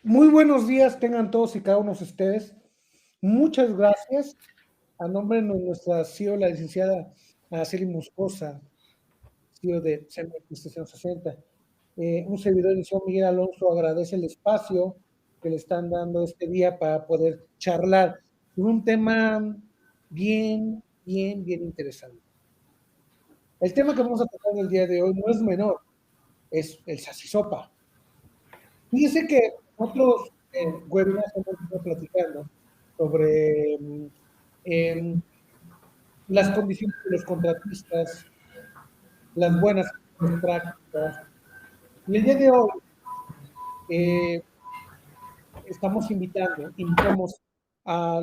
Muy buenos días tengan todos y cada uno de ustedes. Muchas gracias. A nombre de nuestra CEO, la licenciada Araceli Moscosa, CEO de CEMEX 360. Un servidor de Miguel Alonso agradece el espacio que le están dando este día para poder charlar sobre un tema bien interesante. El tema que vamos a tratar el día de hoy no es menor, es el salchisopa. Fíjese que otros webinars hemos estado platicando sobre em, las condiciones de los contratistas, las buenas prácticas. Y el día de hoy eh, invitamos a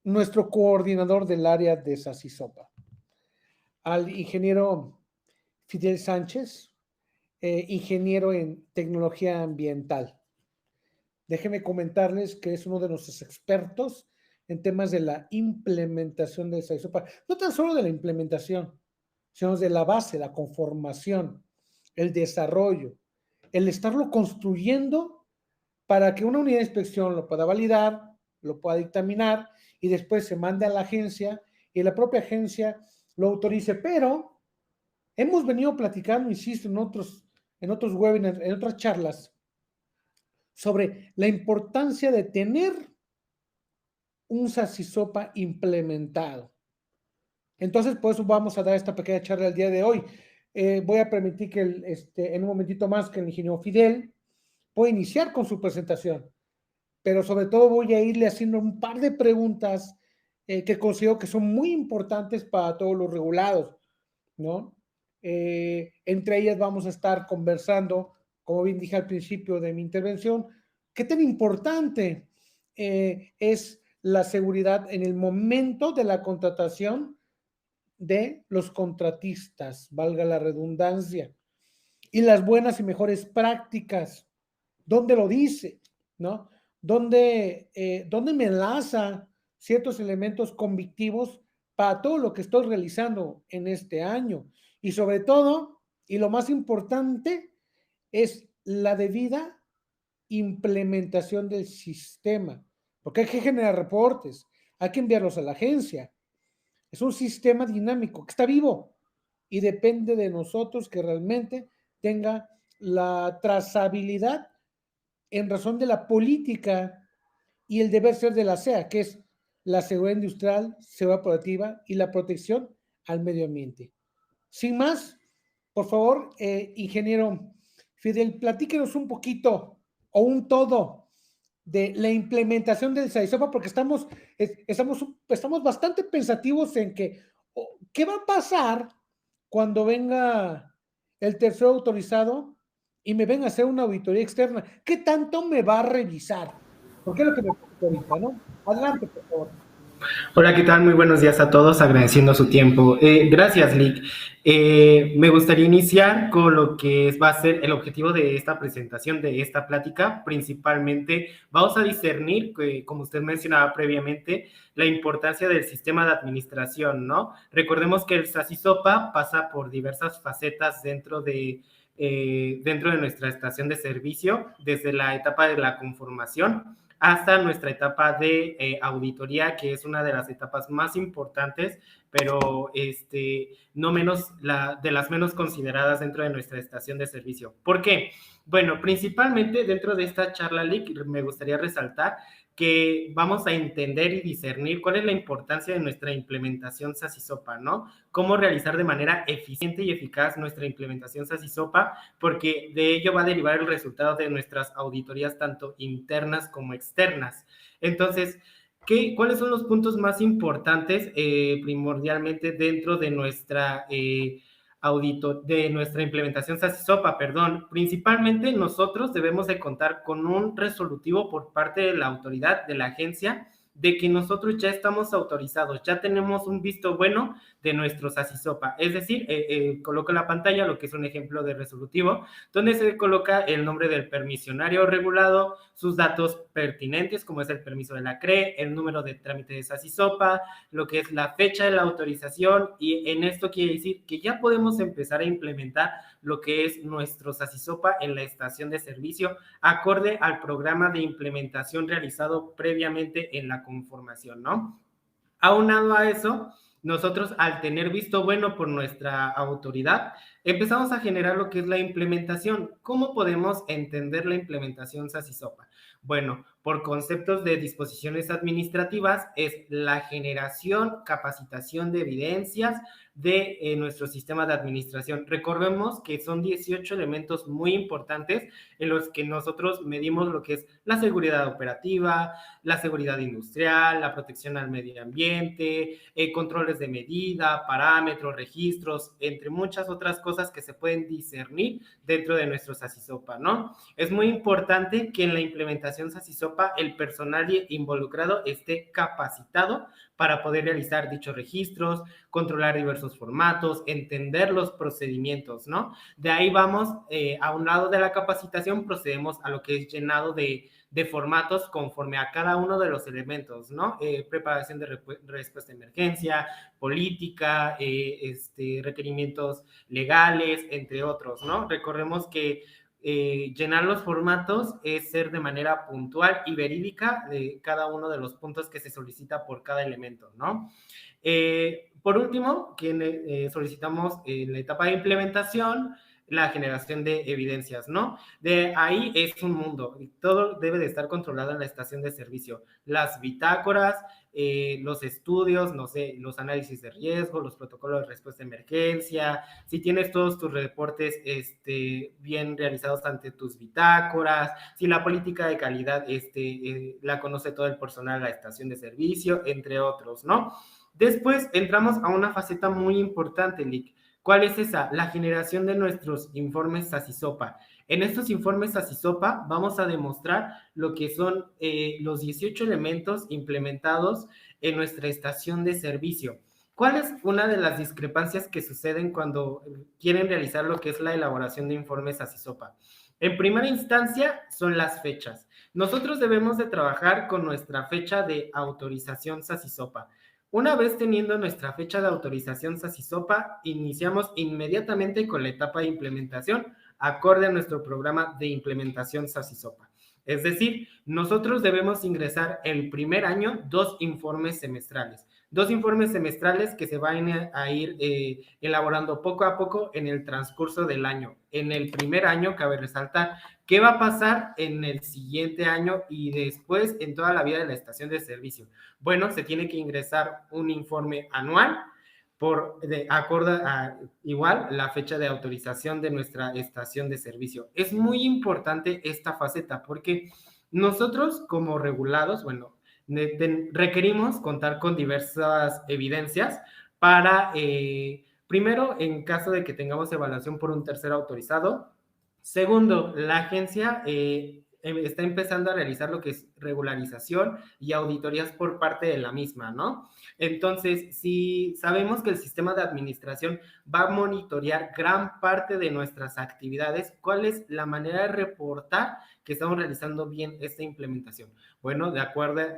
nuestro coordinador del área de Sacisopa, al ingeniero Fidel Sánchez, ingeniero en tecnología ambiental. Déjenme comentarles que es uno de nuestros expertos en temas de la implementación de Sacisopa. No tan solo de la implementación, sino de la base, la conformación, el desarrollo, el estarlo construyendo para que una unidad de inspección lo pueda validar, lo pueda dictaminar y después se mande a la agencia y la propia agencia lo autorice. Pero hemos venido platicando, insisto, en otros webinars, en otras charlas, sobre la importancia de tener un Sacisopa implementado. Entonces, por eso vamos a dar esta pequeña charla el día de hoy. Voy a permitir que en un momentito más que el ingeniero Fidel pueda iniciar con su presentación, pero sobre todo voy a irle haciendo un par de preguntas que considero que son muy importantes para todos los regulados, ¿no? Entre ellas vamos a estar conversando, como bien dije al principio de mi intervención, qué tan importante es la seguridad en el momento de la contratación de los contratistas, valga la redundancia, y las buenas y mejores prácticas. ¿Dónde lo dice? ¿No? ¿Dónde me enlaza ciertos elementos convictivos para todo lo que estoy realizando en este año? Y sobre todo, y lo más importante, es la debida implementación del sistema, porque hay que generar reportes, hay que enviarlos a la agencia. Es un sistema dinámico que está vivo y depende de nosotros que realmente tenga la trazabilidad en razón de la política y el deber ser de la SEA, que es la seguridad industrial, seguridad productiva y la protección al medio ambiente. Sin más, por favor, ingeniero Fidel, platíquenos un poquito o un todo de la implementación del SAISOPA, porque estamos bastante pensativos en que, ¿qué va a pasar cuando venga el tercero autorizado y me venga a hacer una auditoría externa? ¿Qué tanto me va a revisar? Porque es lo que me preocupa ahorita, ¿no? Adelante, por favor. Hola, ¿qué tal? Muy buenos días a todos, agradeciendo su tiempo. Gracias, Lick. Me gustaría iniciar con lo que va a ser el objetivo de esta presentación, de esta plática. Principalmente, vamos a discernir, como usted mencionaba previamente, la importancia del sistema de administración, ¿no? Recordemos que el SACISOPA pasa por diversas facetas dentro de nuestra estación de servicio, desde la etapa de la conformación hasta nuestra etapa de auditoría, que es una de las etapas más importantes, pero no menos de las menos consideradas dentro de nuestra estación de servicio. ¿Por qué? Bueno, principalmente dentro de esta charla, Lick, me gustaría resaltar que vamos a entender y discernir cuál es la importancia de nuestra implementación SACISOPA, ¿no? Cómo realizar de manera eficiente y eficaz nuestra implementación SACISOPA, porque de ello va a derivar el resultado de nuestras auditorías tanto internas como externas. Entonces, ¿cuáles son los puntos más importantes primordialmente dentro de nuestra de nuestra implementación SACISOPA? Principalmente nosotros debemos de contar con un resolutivo por parte de la autoridad, de la agencia, de que nosotros ya estamos autorizados, ya tenemos un visto bueno de nuestro SACISOPA. Es decir, coloco en la pantalla lo que es un ejemplo de resolutivo, donde se coloca el nombre del permisionario regulado, sus datos pertinentes, como es el permiso de la CRE, el número de trámite de SACISOPA, lo que es la fecha de la autorización, y en esto quiere decir que ya podemos empezar a implementar lo que es nuestro SACISOPA en la estación de servicio, acorde al programa de implementación realizado previamente en la conformación, ¿no? Aunado a eso, nosotros al tener visto bueno por nuestra autoridad, empezamos a generar lo que es la implementación. ¿Cómo podemos entender la implementación SACISOPA? Bueno, por conceptos de disposiciones administrativas es la generación, capacitación de evidencias de nuestro sistema de administración. Recordemos que son 18 elementos muy importantes en los que nosotros medimos lo que es la seguridad operativa, la seguridad industrial, la protección al medio ambiente, controles de medida, parámetros, registros, entre muchas otras cosas que se pueden discernir dentro de nuestro SACISOPA, ¿no? Es muy importante que en la implementación SACISOPA el personal involucrado esté capacitado para poder realizar dichos registros, controlar diversos formatos, entender los procedimientos, ¿no? De ahí vamos, a un lado de la capacitación, procedemos a lo que es llenado de formatos conforme a cada uno de los elementos, ¿no? Preparación de respuesta a emergencia, política, requerimientos legales, entre otros, ¿no? Recordemos que llenar los formatos es ser de manera puntual y verídica de cada uno de los puntos que se solicita por cada elemento, ¿no? Por último, solicitamos en la etapa de implementación la generación de evidencias, ¿no? De ahí es un mundo, y todo debe de estar controlado en la estación de servicio. Las bitácoras, los estudios, no sé, los análisis de riesgo, los protocolos de respuesta a emergencia, si tienes todos tus reportes bien realizados ante tus bitácoras, si la política de calidad la conoce todo el personal de la estación de servicio, entre otros, ¿no? Después entramos a una faceta muy importante, Lick. ¿Cuál es esa? La generación de nuestros informes SACISOPA. En estos informes SACISOPA vamos a demostrar lo que son los 18 elementos implementados en nuestra estación de servicio. ¿Cuál es una de las discrepancias que suceden cuando quieren realizar lo que es la elaboración de informes SACISOPA? En primera instancia son las fechas. Nosotros debemos de trabajar con nuestra fecha de autorización SACISOPA. Una vez teniendo nuestra fecha de autorización SACISOPA, iniciamos inmediatamente con la etapa de implementación acorde a nuestro programa de implementación SACISOPA. Es decir, nosotros debemos ingresar el primer año 2 informes semestrales. 2 informes semestrales que se van a ir elaborando poco a poco en el transcurso del año. En el primer año, cabe resaltar, ¿qué va a pasar en el siguiente año y después en toda la vida de la estación de servicio? Bueno, se tiene que ingresar un informe anual acorde a igual la fecha de autorización de nuestra estación de servicio. Es muy importante esta faceta porque nosotros como regulados, bueno, requerimos contar con diversas evidencias para, primero, en caso de que tengamos evaluación por un tercero autorizado. Segundo, la agencia está empezando a realizar lo que es regularización y auditorías por parte de la misma, ¿no? Entonces, si sabemos que el sistema de administración va a monitorear gran parte de nuestras actividades, ¿cuál es la manera de reportar que estamos realizando bien esta implementación? Bueno,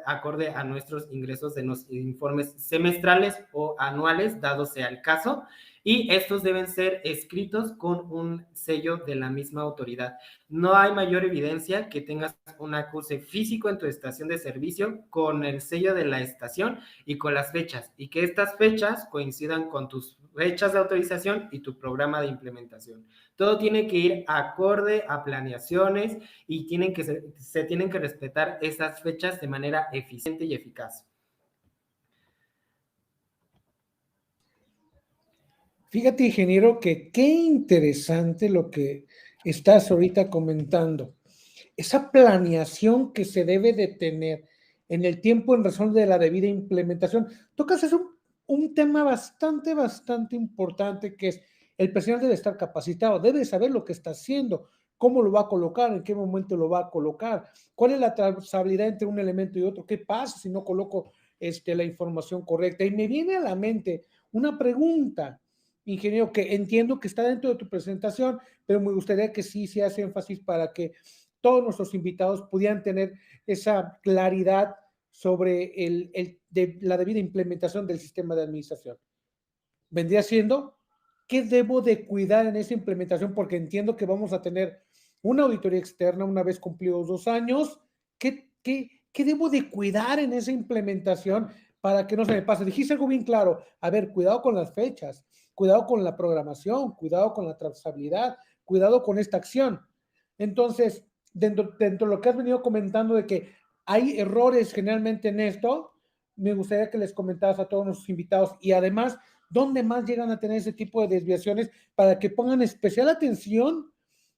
acorde a nuestros ingresos de los informes semestrales o anuales, dado sea el caso, y estos deben ser escritos con un sello de la misma autoridad. No hay mayor evidencia que tengas un acuse físico en tu estación de servicio con el sello de la estación y con las fechas, y que estas fechas coincidan con tus fechas de autorización y tu programa de implementación. Todo tiene que ir acorde a planeaciones y se tienen que respetar esas fechas de manera eficiente y eficaz. Fíjate, ingeniero, que qué interesante lo que estás ahorita comentando. Esa planeación que se debe de tener en el tiempo en razón de la debida implementación. Tocas es un tema bastante importante, que es el personal debe estar capacitado, debe saber lo que está haciendo, cómo lo va a colocar, en qué momento lo va a colocar, cuál es la trazabilidad entre un elemento y otro, qué pasa si no coloco la información correcta. Y me viene a la mente una pregunta, ingeniero, que entiendo que está dentro de tu presentación, pero me gustaría que sí se hace énfasis para que todos nuestros invitados pudieran tener esa claridad sobre la debida implementación del sistema de administración. Vendría siendo, ¿qué debo de cuidar en esa implementación? Porque entiendo que vamos a tener una auditoría externa una vez cumplidos 2 años. ¿Qué debo de cuidar en esa implementación para que no se me pase? Dijiste algo bien claro. A ver, cuidado con las fechas, cuidado con la programación, cuidado con la trazabilidad, cuidado con esta acción. Entonces, dentro de lo que has venido comentando de que hay errores generalmente en esto, me gustaría que les comentaras a todos nuestros invitados y además, ¿dónde más llegan a tener ese tipo de desviaciones para que pongan especial atención,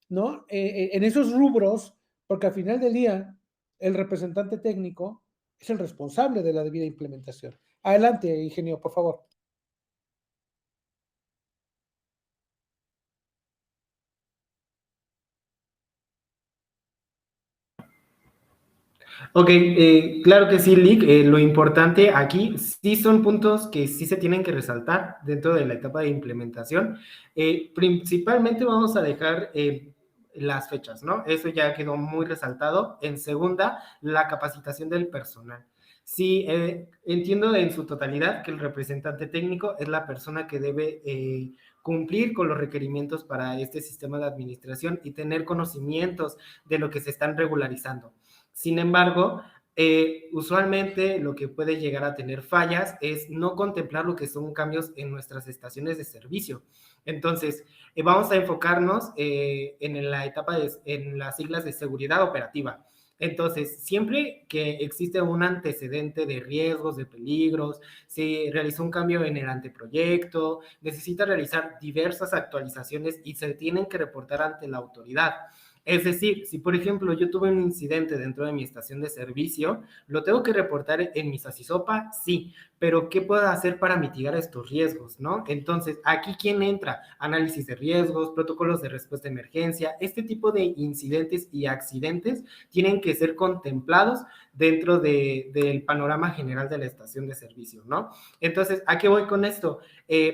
¿no? En esos rubros, porque al final del día, el representante técnico es el responsable de la debida implementación. Adelante, ingeniero, por favor. Ok, claro que sí, Lick. Lo importante aquí sí son puntos que sí se tienen que resaltar dentro de la etapa de implementación. Principalmente vamos a dejar las fechas, ¿no? Eso ya quedó muy resaltado. En segunda, la capacitación del personal. Sí, entiendo en su totalidad que el representante técnico es la persona que debe cumplir con los requerimientos para este sistema de administración y tener conocimientos de lo que se están regularizando. Sin embargo, usualmente lo que puede llegar a tener fallas es no contemplar lo que son cambios en nuestras estaciones de servicio. Entonces, vamos a enfocarnos en la etapa en las siglas de seguridad operativa. Entonces, siempre que existe un antecedente de riesgos, de peligros, se realizó un cambio en el anteproyecto, necesita realizar diversas actualizaciones y se tienen que reportar ante la autoridad. Es decir, si por ejemplo yo tuve un incidente dentro de mi estación de servicio, ¿lo tengo que reportar en mi SACISOPA? Sí, pero ¿qué puedo hacer para mitigar estos riesgos, no? Entonces, ¿aquí quién entra? Análisis de riesgos, protocolos de respuesta a emergencia, este tipo de incidentes y accidentes tienen que ser contemplados dentro del panorama general de la estación de servicio, ¿no? Entonces, ¿a qué voy con esto?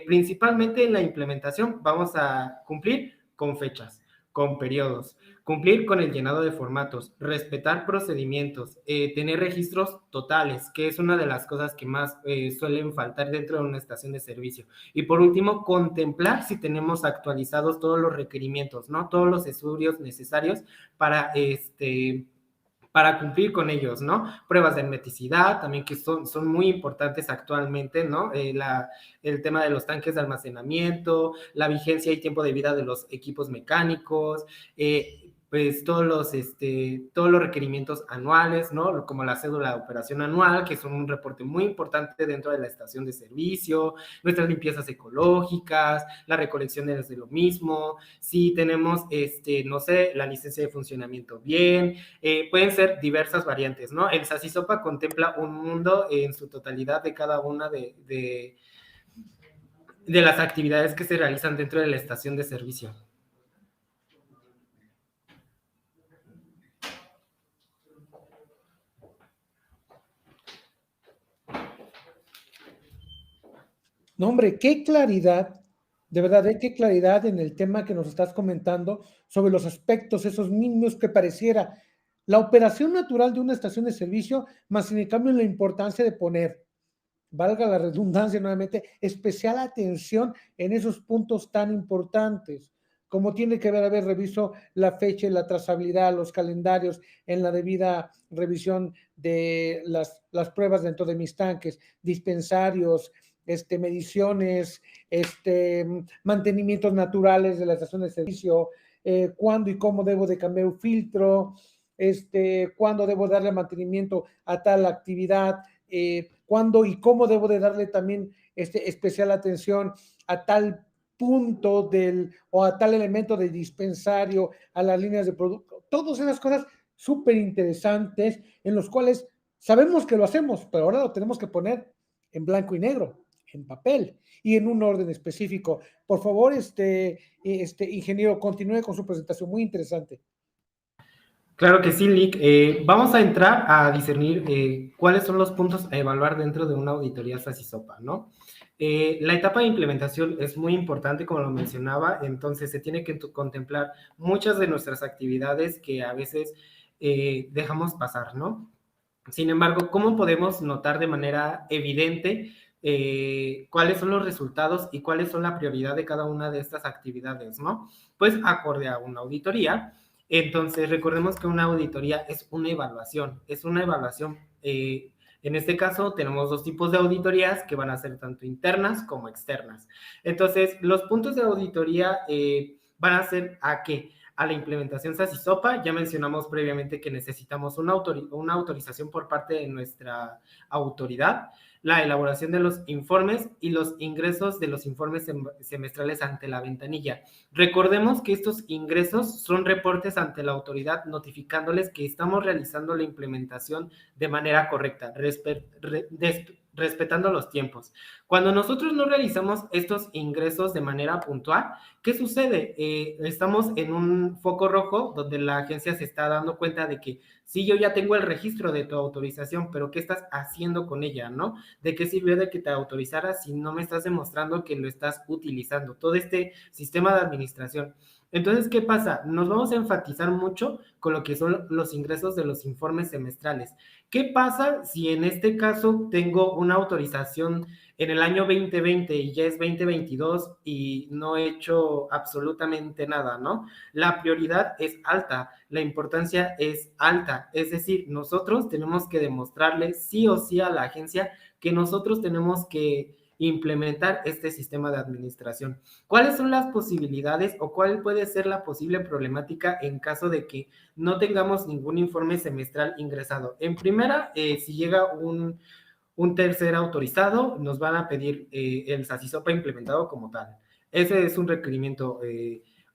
Principalmente en la implementación vamos a cumplir con fechas, con periodos, cumplir con el llenado de formatos, respetar procedimientos, tener registros totales, que es una de las cosas que más suelen faltar dentro de una estación de servicio. Y por último, contemplar si tenemos actualizados todos los requerimientos, ¿no? Todos los estudios necesarios para cumplir con ellos, ¿no? Pruebas de hermeticidad, también que son muy importantes actualmente, ¿no? El tema de los tanques de almacenamiento, la vigencia y tiempo de vida de los equipos mecánicos, pues todos los requerimientos anuales, ¿no? Como la cédula de operación anual, que son un reporte muy importante dentro de la estación de servicio, nuestras limpiezas ecológicas, la recolección de lo mismo, si tenemos, no sé, la licencia de funcionamiento bien, pueden ser diversas variantes, ¿no? El SACISOPA contempla un mundo en su totalidad de cada una de las actividades que se realizan dentro de la estación de servicio. No, hombre, qué claridad, de verdad, qué claridad en el tema que nos estás comentando sobre los aspectos, esos mínimos que pareciera la operación natural de una estación de servicio, más sin en cambio la importancia de poner, valga la redundancia nuevamente, especial atención en esos puntos tan importantes, como tiene que ver, a ver, reviso la fecha y la trazabilidad, los calendarios en la debida revisión de las pruebas dentro de mis tanques, dispensarios, mediciones, mantenimientos naturales de la estación de servicio, cuándo y cómo debo de cambiar un filtro, cuándo debo darle mantenimiento a tal actividad, cuándo y cómo debo de darle también especial atención a tal punto o a tal elemento de dispensario, a las líneas de producto, todas esas cosas súper interesantes en los cuales sabemos que lo hacemos, pero ahora lo tenemos que poner en blanco y negro. en papel y en un orden específico. Por favor, ingeniero, continúe con su presentación, muy interesante. Claro que sí, Lick. Vamos a entrar a discernir cuáles son los puntos a evaluar dentro de una auditoría SASISOPA, ¿no? La etapa de implementación es muy importante, como lo mencionaba, entonces se tiene que contemplar muchas de nuestras actividades que a veces dejamos pasar, ¿no? Sin embargo, ¿cómo podemos notar de manera evidente cuáles son los resultados y cuáles son la prioridad de cada una de estas actividades, ¿no? Pues acorde a una auditoría. Entonces, recordemos que una auditoría es una evaluación, en este caso, tenemos dos tipos de auditorías que van a ser tanto internas como externas. Entonces, los puntos de auditoría van a ser a qué? A la implementación SASISOPA. Ya mencionamos previamente que necesitamos una autorización por parte de nuestra autoridad, la elaboración de los informes y los ingresos de los informes semestrales ante la ventanilla. Recordemos que estos ingresos son reportes ante la autoridad notificándoles que estamos realizando la implementación de manera correcta, respetando los tiempos. Cuando nosotros no realizamos estos ingresos de manera puntual, ¿qué sucede? Estamos en un foco rojo donde la agencia se está dando cuenta de que sí, yo ya tengo el registro de tu autorización, pero ¿qué estás haciendo con ella, no? ¿De qué sirvió de que te autorizara si no me estás demostrando que lo estás utilizando? Todo este sistema de administración. Entonces, ¿qué pasa? Nos vamos a enfatizar mucho con lo que son los ingresos de los informes semestrales. ¿Qué pasa si en este caso tengo una autorización en el año 2020 y ya es 2022 y no he hecho absolutamente nada, ¿no? La prioridad es alta, la importancia es alta, es decir, nosotros tenemos que demostrarle sí o sí a la agencia que nosotros tenemos que implementar este sistema de administración. ¿Cuáles son las posibilidades o cuál puede ser la posible problemática en caso de que no tengamos ningún informe semestral ingresado? En primera, si llega un tercer autorizado, nos van a pedir el SASISOPA implementado como tal. Ese es un requerimiento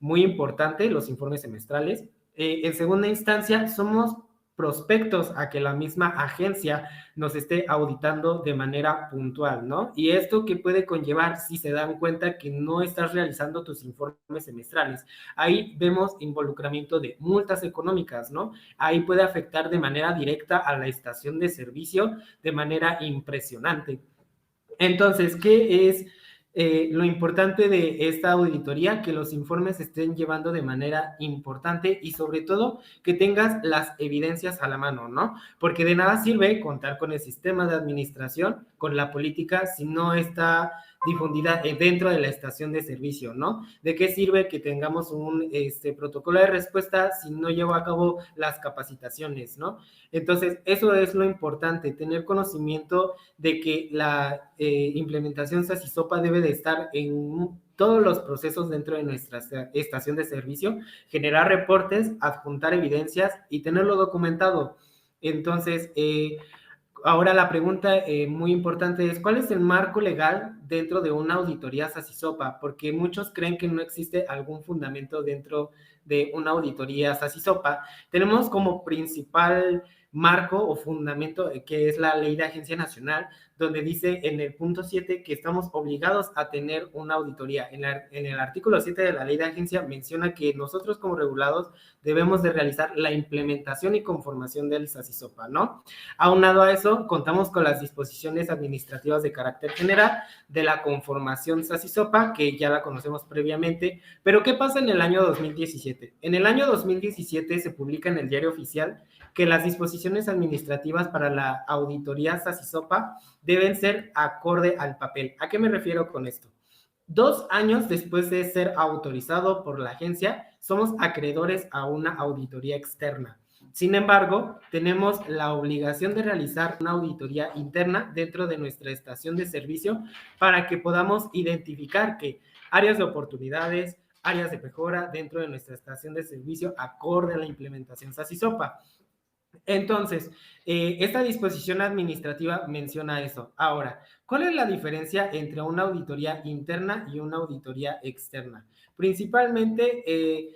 muy importante, los informes semestrales. En segunda instancia, somos prospectos a que la misma agencia nos esté auditando de manera puntual, ¿no? Y esto que puede conllevar si se dan cuenta que no estás realizando tus informes semestrales. Ahí vemos involucramiento de multas económicas, ¿no? Ahí puede afectar de manera directa a la estación de servicio de manera impresionante. Entonces, ¿qué es lo importante de esta auditoría? Que los informes se estén llevando de manera importante y sobre todo que tengas las evidencias a la mano, ¿no? Porque de nada sirve contar con el sistema de administración, con la política, si no está difundida dentro de la estación de servicio, ¿no? ¿De qué sirve que tengamos un protocolo de respuesta si no llevo a cabo las capacitaciones, ¿no? Entonces, eso es lo importante, tener conocimiento de que la implementación SASISOPA debe de estar en todos los procesos dentro de nuestra estación de servicio, generar reportes, adjuntar evidencias y tenerlo documentado. Entonces, ahora la pregunta muy importante es, ¿cuál es el marco legal dentro de una auditoría SASISOPA? Porque muchos creen que no existe algún fundamento dentro de una auditoría SASISOPA. Tenemos como principal marco o fundamento que es la Ley de Agencia Nacional, donde dice en el punto 7 que estamos obligados a tener una auditoría. En el artículo 7 de la Ley de Agencia menciona que nosotros como regulados debemos de realizar la implementación y conformación del SASISOPA, ¿no? Aunado a eso, contamos con las disposiciones administrativas de carácter general de la conformación SASISOPA, que ya la conocemos previamente, pero ¿qué pasa en el año 2017? En el año 2017 se publica en el Diario Oficial que las disposiciones administrativas para la auditoría SASISOPA deben ser acorde al papel. ¿A qué me refiero con esto? 2 años después de ser autorizado por la agencia, somos acreedores a una auditoría externa. Sin embargo, tenemos la obligación de realizar una auditoría interna dentro de nuestra estación de servicio para que podamos identificar que áreas de oportunidades, áreas de mejora dentro de nuestra estación de servicio acorde a la implementación SASISOPA. Entonces, esta disposición administrativa menciona eso. Ahora, ¿cuál es la diferencia entre una auditoría interna y una auditoría externa? Principalmente,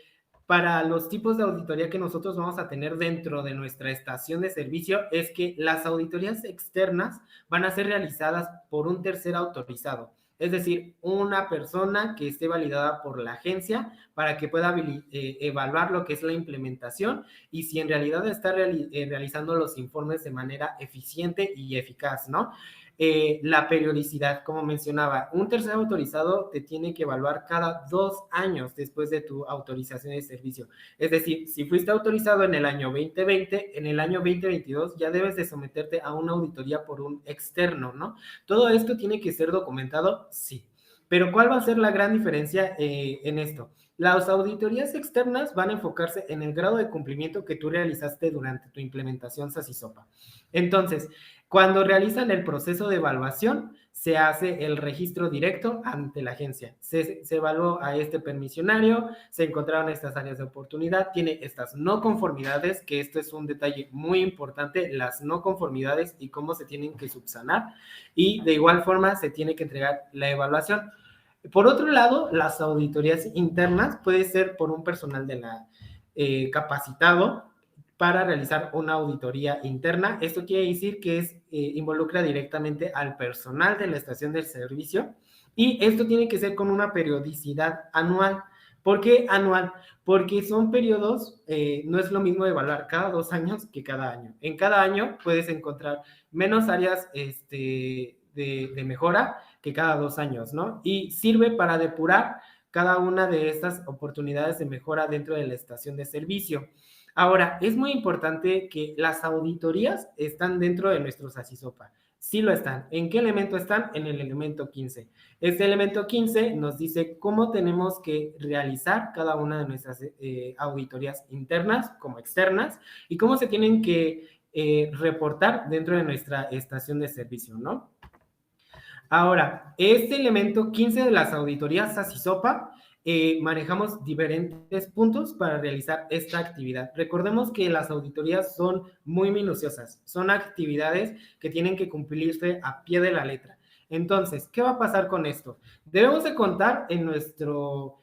para los tipos de auditoría que nosotros vamos a tener dentro de nuestra estación de servicio es que las auditorías externas van a ser realizadas por un tercero autorizado. Es decir, una persona que esté validada por la agencia para que pueda evaluar lo que es la implementación y si en realidad está realizando los informes de manera eficiente y eficaz, ¿no? La periodicidad, como mencionaba, un tercero autorizado te tiene que evaluar cada 2 años después de tu autorización de servicio. Es decir, si fuiste autorizado en el año 2020, en el año 2022 ya debes de someterte a una auditoría por un externo, ¿no? ¿Todo esto tiene que ser documentado? Sí. Pero ¿cuál va a ser la gran diferencia en esto? Las auditorías externas van a enfocarse en el grado de cumplimiento que tú realizaste durante tu implementación SASISOPA. Entonces, cuando realizan el proceso de evaluación, se hace el registro directo ante la agencia. Se evaluó a este permisionario, se encontraron estas áreas de oportunidad, tiene estas no conformidades, que esto es un detalle muy importante, las no conformidades y cómo se tienen que subsanar, y de igual forma se tiene que entregar la evaluación. Por otro lado, las auditorías internas puede ser por un personal de la capacitado para realizar una auditoría interna. Esto quiere decir que involucra directamente al personal de la estación del servicio y esto tiene que ser con una periodicidad anual. ¿Por qué anual? Porque son periodos, no es lo mismo evaluar cada 2 años que cada año. En cada año puedes encontrar menos áreas de mejora que cada 2 años, ¿no? Y sirve para depurar cada una de estas oportunidades de mejora dentro de la estación de servicio. Ahora, es muy importante que las auditorías están dentro de nuestro SASISOPA. Sí lo están. ¿En qué elemento están? En el elemento 15. Este elemento 15 nos dice cómo tenemos que realizar cada una de nuestras auditorías internas como externas y cómo se tienen que reportar dentro de nuestra estación de servicio, ¿no? Ahora, este elemento 15 de las auditorías SASISOPA manejamos diferentes puntos para realizar esta actividad. Recordemos que las auditorías son muy minuciosas, son actividades que tienen que cumplirse a pie de la letra. Entonces, ¿qué va a pasar con esto? Debemos de contar en nuestro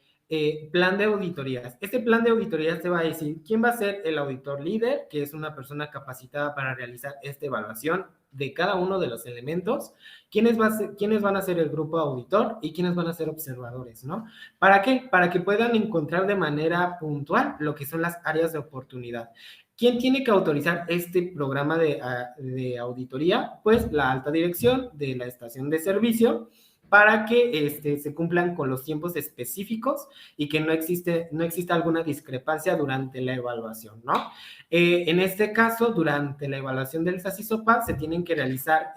plan de auditorías. Este plan de auditorías te va a decir quién va a ser el auditor líder, que es una persona capacitada para realizar esta evaluación de cada uno de los elementos, quiénes van a ser el grupo auditor y quiénes van a ser observadores, ¿no? ¿Para qué? Para que puedan encontrar de manera puntual lo que son las áreas de oportunidad. ¿Quién tiene que autorizar este programa de auditoría? Pues la alta dirección de la estación de servicio, para que se cumplan con los tiempos específicos y que no exista alguna discrepancia durante la evaluación, ¿no? En este caso, durante la evaluación del SASISOPA se tienen que realizar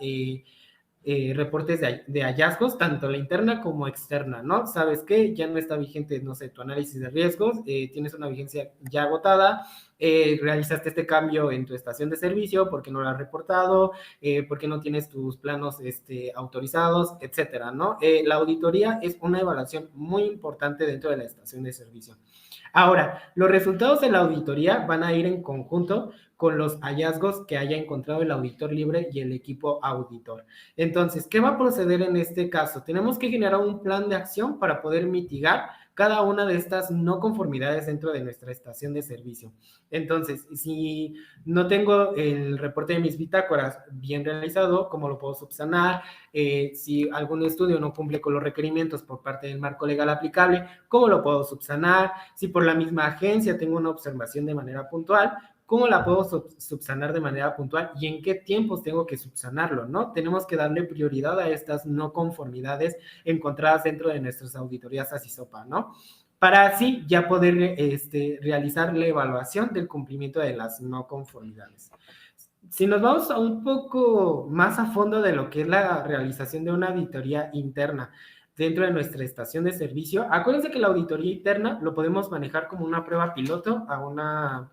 reportes de hallazgos, tanto la interna como externa, ¿no? ¿Sabes qué? Ya no está vigente, no sé, tu análisis de riesgos, tienes una vigencia ya agotada, realizaste este cambio en tu estación de servicio, ¿por qué no lo has reportado? ¿Por qué no tienes tus planos autorizados? Etcétera, ¿no? La auditoría es una evaluación muy importante dentro de la estación de servicio. Ahora, los resultados de la auditoría van a ir en conjunto con los hallazgos que haya encontrado el auditor libre y el equipo auditor. Entonces, ¿qué va a proceder en este caso? Tenemos que generar un plan de acción para poder mitigar cada una de estas no conformidades dentro de nuestra estación de servicio. Entonces, si no tengo el reporte de mis bitácoras bien realizado, ¿cómo lo puedo subsanar? Si algún estudio no cumple con los requerimientos por parte del marco legal aplicable, ¿cómo lo puedo subsanar? Si por la misma agencia tengo una observación de manera puntual, ¿cómo la puedo subsanar de manera puntual y en qué tiempos tengo que subsanarlo, ¿no? Tenemos que darle prioridad a estas no conformidades encontradas dentro de nuestras auditorías SASISOPA, ¿no? Para así ya poder realizar la evaluación del cumplimiento de las no conformidades. Si nos vamos a un poco más a fondo de lo que es la realización de una auditoría interna dentro de nuestra estación de servicio, acuérdense que la auditoría interna lo podemos manejar como una prueba piloto a una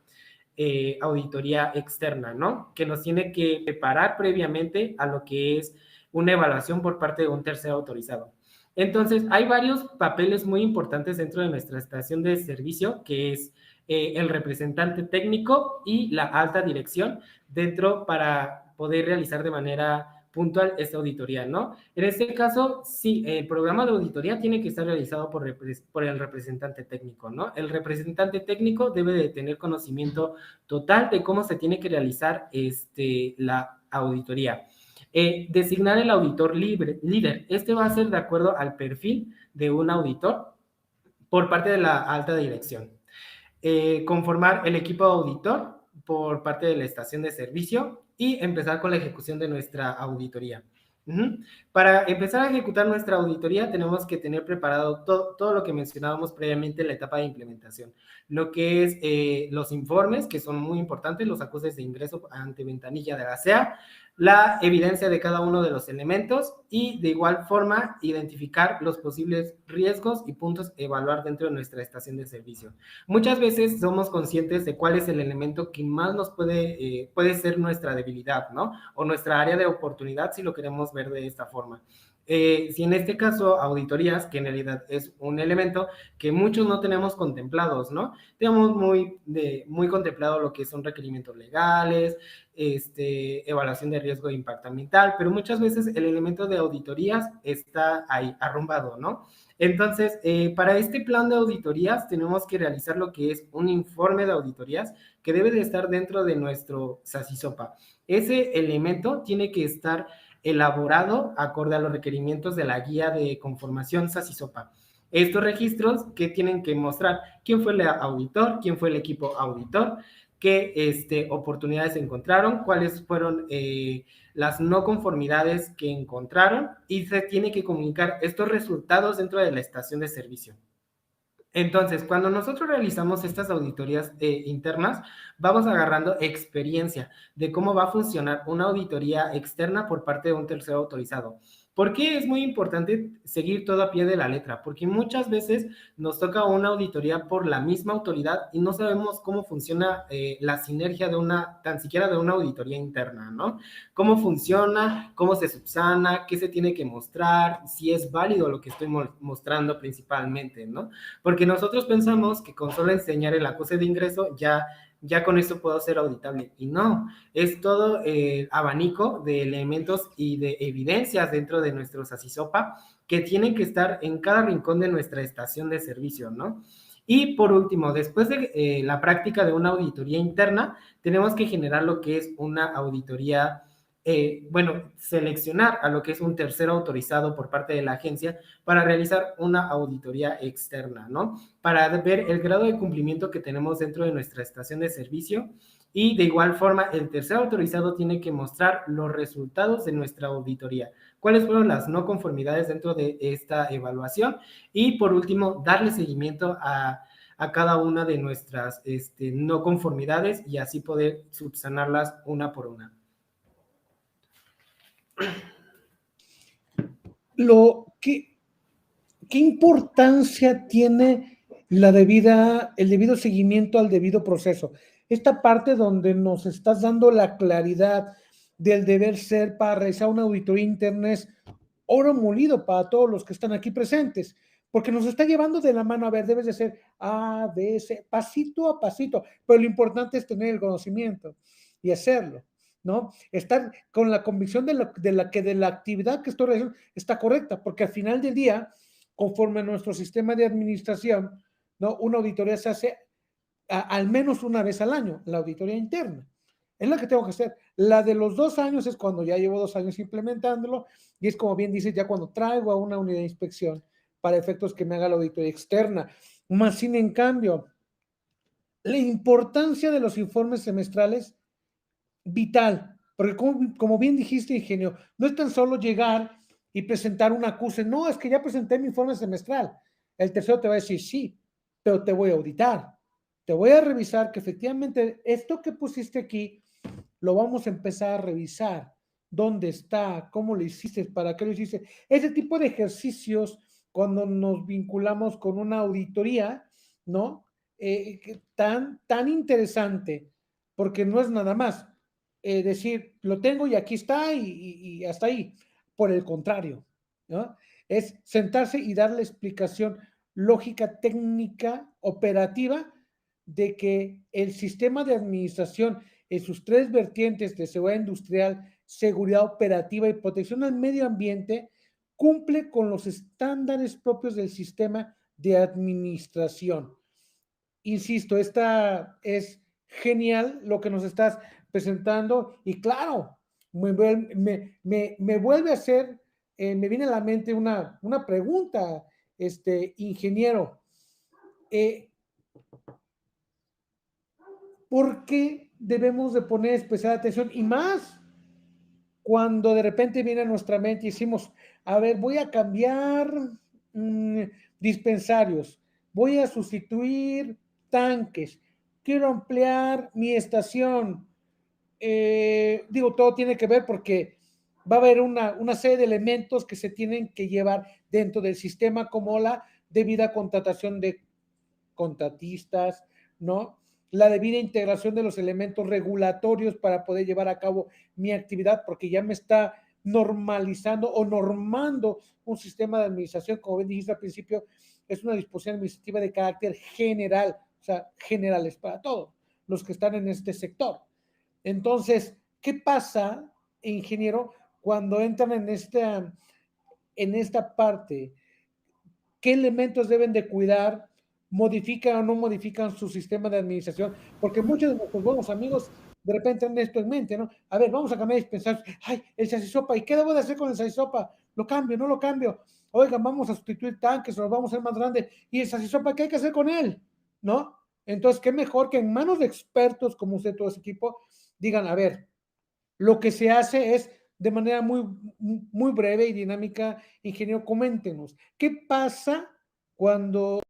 auditoría externa, ¿no? Que nos tiene que preparar previamente a lo que es una evaluación por parte de un tercero autorizado. Entonces, hay varios papeles muy importantes dentro de nuestra estación de servicio, que es el representante técnico y la alta dirección dentro para poder realizar de manera puntual esta auditoría, ¿no? En este caso, sí, el programa de auditoría tiene que estar realizado por el representante técnico, ¿no? El representante técnico debe de tener conocimiento total de cómo se tiene que realizar la auditoría. Designar el auditor líder. Este va a ser de acuerdo al perfil de un auditor por parte de la alta dirección. Conformar el equipo auditor por parte de la estación de servicio y empezar con la ejecución de nuestra auditoría. Para empezar a ejecutar nuestra auditoría tenemos que tener preparado todo lo que mencionábamos previamente en la etapa de implementación, lo que es los informes, que son muy importantes, los acuses de ingreso ante ventanilla de la SEA, la evidencia de cada uno de los elementos y de igual forma identificar los posibles riesgos y puntos a evaluar dentro de nuestra estación de servicio. Muchas veces somos conscientes de cuál es el elemento que más nos puede ser nuestra debilidad, ¿no? O nuestra área de oportunidad si lo queremos ver de esta forma. Si en este caso auditorías, que en realidad es un elemento que muchos no tenemos contemplados, ¿no? Tenemos muy contemplado lo que son requerimientos legales, evaluación de riesgo de impacto ambiental, pero muchas veces el elemento de auditorías está ahí arrumbado, ¿no? Entonces, para este plan de auditorías tenemos que realizar lo que es un informe de auditorías que debe de estar dentro de nuestro SACISOPA. Ese elemento tiene que estar elaborado acorde a los requerimientos de la guía de conformación SACISOPA. Estos registros que tienen que mostrar quién fue el auditor, quién fue el equipo auditor, qué oportunidades encontraron, cuáles fueron las no conformidades que encontraron y se tiene que comunicar estos resultados dentro de la estación de servicio. Entonces, cuando nosotros realizamos estas auditorías internas, vamos agarrando experiencia de cómo va a funcionar una auditoría externa por parte de un tercero autorizado. ¿Por qué es muy importante seguir todo a pie de la letra? Porque muchas veces nos toca una auditoría por la misma autoridad y no sabemos cómo funciona la sinergia de tan siquiera de una auditoría interna, ¿no? Cómo funciona, cómo se subsana, qué se tiene que mostrar, si es válido lo que estoy mostrando principalmente, ¿no? Porque nosotros pensamos que con solo enseñar el acuse de ingreso ya con esto puedo ser auditable. Y no, es todo el abanico de elementos y de evidencias dentro de nuestro SACISOPA que tienen que estar en cada rincón de nuestra estación de servicio, ¿no? Y por último, después de la práctica de una auditoría interna, tenemos que generar lo que es una auditoría seleccionar a lo que es un tercero autorizado por parte de la agencia para realizar una auditoría externa, ¿no? Para ver el grado de cumplimiento que tenemos dentro de nuestra estación de servicio y de igual forma el tercero autorizado tiene que mostrar los resultados de nuestra auditoría, cuáles fueron las no conformidades dentro de esta evaluación y por último darle seguimiento a cada una de nuestras no conformidades y así poder subsanarlas una por una. ¿Qué importancia tiene el debido seguimiento al debido proceso? Esta parte donde nos estás dando la claridad del deber ser para realizar una auditoría interna es oro molido para todos los que están aquí presentes, porque nos está llevando de la mano, a ver, debes de ser A, B, C, pasito a pasito, pero lo importante es tener el conocimiento y hacerlo, ¿no? Estar con la convicción de la actividad que estoy realizando está correcta, porque al final del día, conforme a nuestro sistema de administración, ¿no? Una auditoría se hace al menos una vez al año, la auditoría interna. Es la que tengo que hacer. La de los 2 años es cuando ya llevo 2 años implementándolo y es como bien dices, ya cuando traigo a una unidad de inspección para efectos que me haga la auditoría externa. Más sin en cambio, la importancia de los informes semestrales, vital, porque como bien dijiste, Ingenio, no es tan solo llegar y presentar un acuse, no, es que ya presenté mi informe semestral. El tercero te va a decir, sí, pero te voy a auditar. Te voy a revisar que efectivamente esto que pusiste aquí lo vamos a empezar a revisar. ¿Dónde está? ¿Cómo lo hiciste? ¿Para qué lo hiciste? Ese tipo de ejercicios, cuando nos vinculamos con una auditoría, ¿no? Tan interesante, porque no es nada más decir, lo tengo y aquí está y hasta ahí. Por el contrario, ¿no? Es sentarse y darle explicación lógica, técnica, operativa de que el sistema de administración en sus 3 vertientes de seguridad industrial, seguridad operativa y protección al medio ambiente, cumple con los estándares propios del sistema de administración. Insisto, esta es genial lo que nos estás presentando y claro, me vuelve a hacer, me viene a la mente una pregunta, ingeniero. ¿Por qué debemos de poner especial atención? Y más cuando de repente viene a nuestra mente y decimos, a ver, voy a cambiar dispensarios, voy a sustituir tanques, quiero ampliar mi estación. Digo, todo tiene que ver porque va a haber una serie de elementos que se tienen que llevar dentro del sistema, como la debida contratación de contratistas, ¿no? La debida integración de los elementos regulatorios para poder llevar a cabo mi actividad, porque ya me está normalizando o normando un sistema de administración, como bien dijiste al principio, es una disposición administrativa de carácter general, o sea, generales para todos los que están en este sector. Entonces, ¿qué pasa, ingeniero, cuando entran en esta parte? ¿Qué elementos deben de cuidar? ¿Modifican o no modifican su sistema de administración? Porque muchos de nuestros buenos amigos de repente tienen esto en mente, ¿no? A ver, vamos a cambiar de dispensarios. Ay, el salchisopa, ¿y qué debo de hacer con el salchisopa? ¿Lo cambio, no lo cambio? Oigan, vamos a sustituir tanques o los vamos a hacer más grandes. ¿Y el salchisopa qué hay que hacer con él? ¿No? Entonces, qué mejor que en manos de expertos como usted, todo ese equipo, digan, a ver, lo que se hace es de manera muy breve y dinámica, ingeniero, coméntenos, ¿qué pasa cuando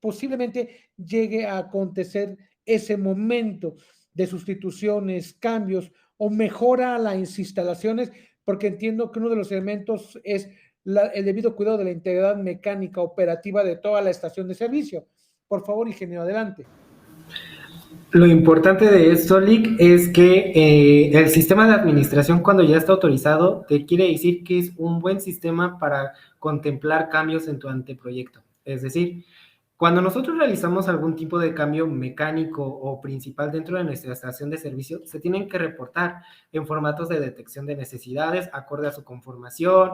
posiblemente llegue a acontecer ese momento de sustituciones, cambios o mejora a las instalaciones? Porque entiendo que uno de los elementos es el debido cuidado de la integridad mecánica operativa de toda la estación de servicio. Por favor, ingeniero, adelante. Lo importante de esto, Lick, es que el sistema de administración, cuando ya está autorizado, te quiere decir que es un buen sistema para contemplar cambios en tu anteproyecto. Es decir, cuando nosotros realizamos algún tipo de cambio mecánico o principal dentro de nuestra estación de servicio, se tienen que reportar en formatos de detección de necesidades, acorde a su conformación,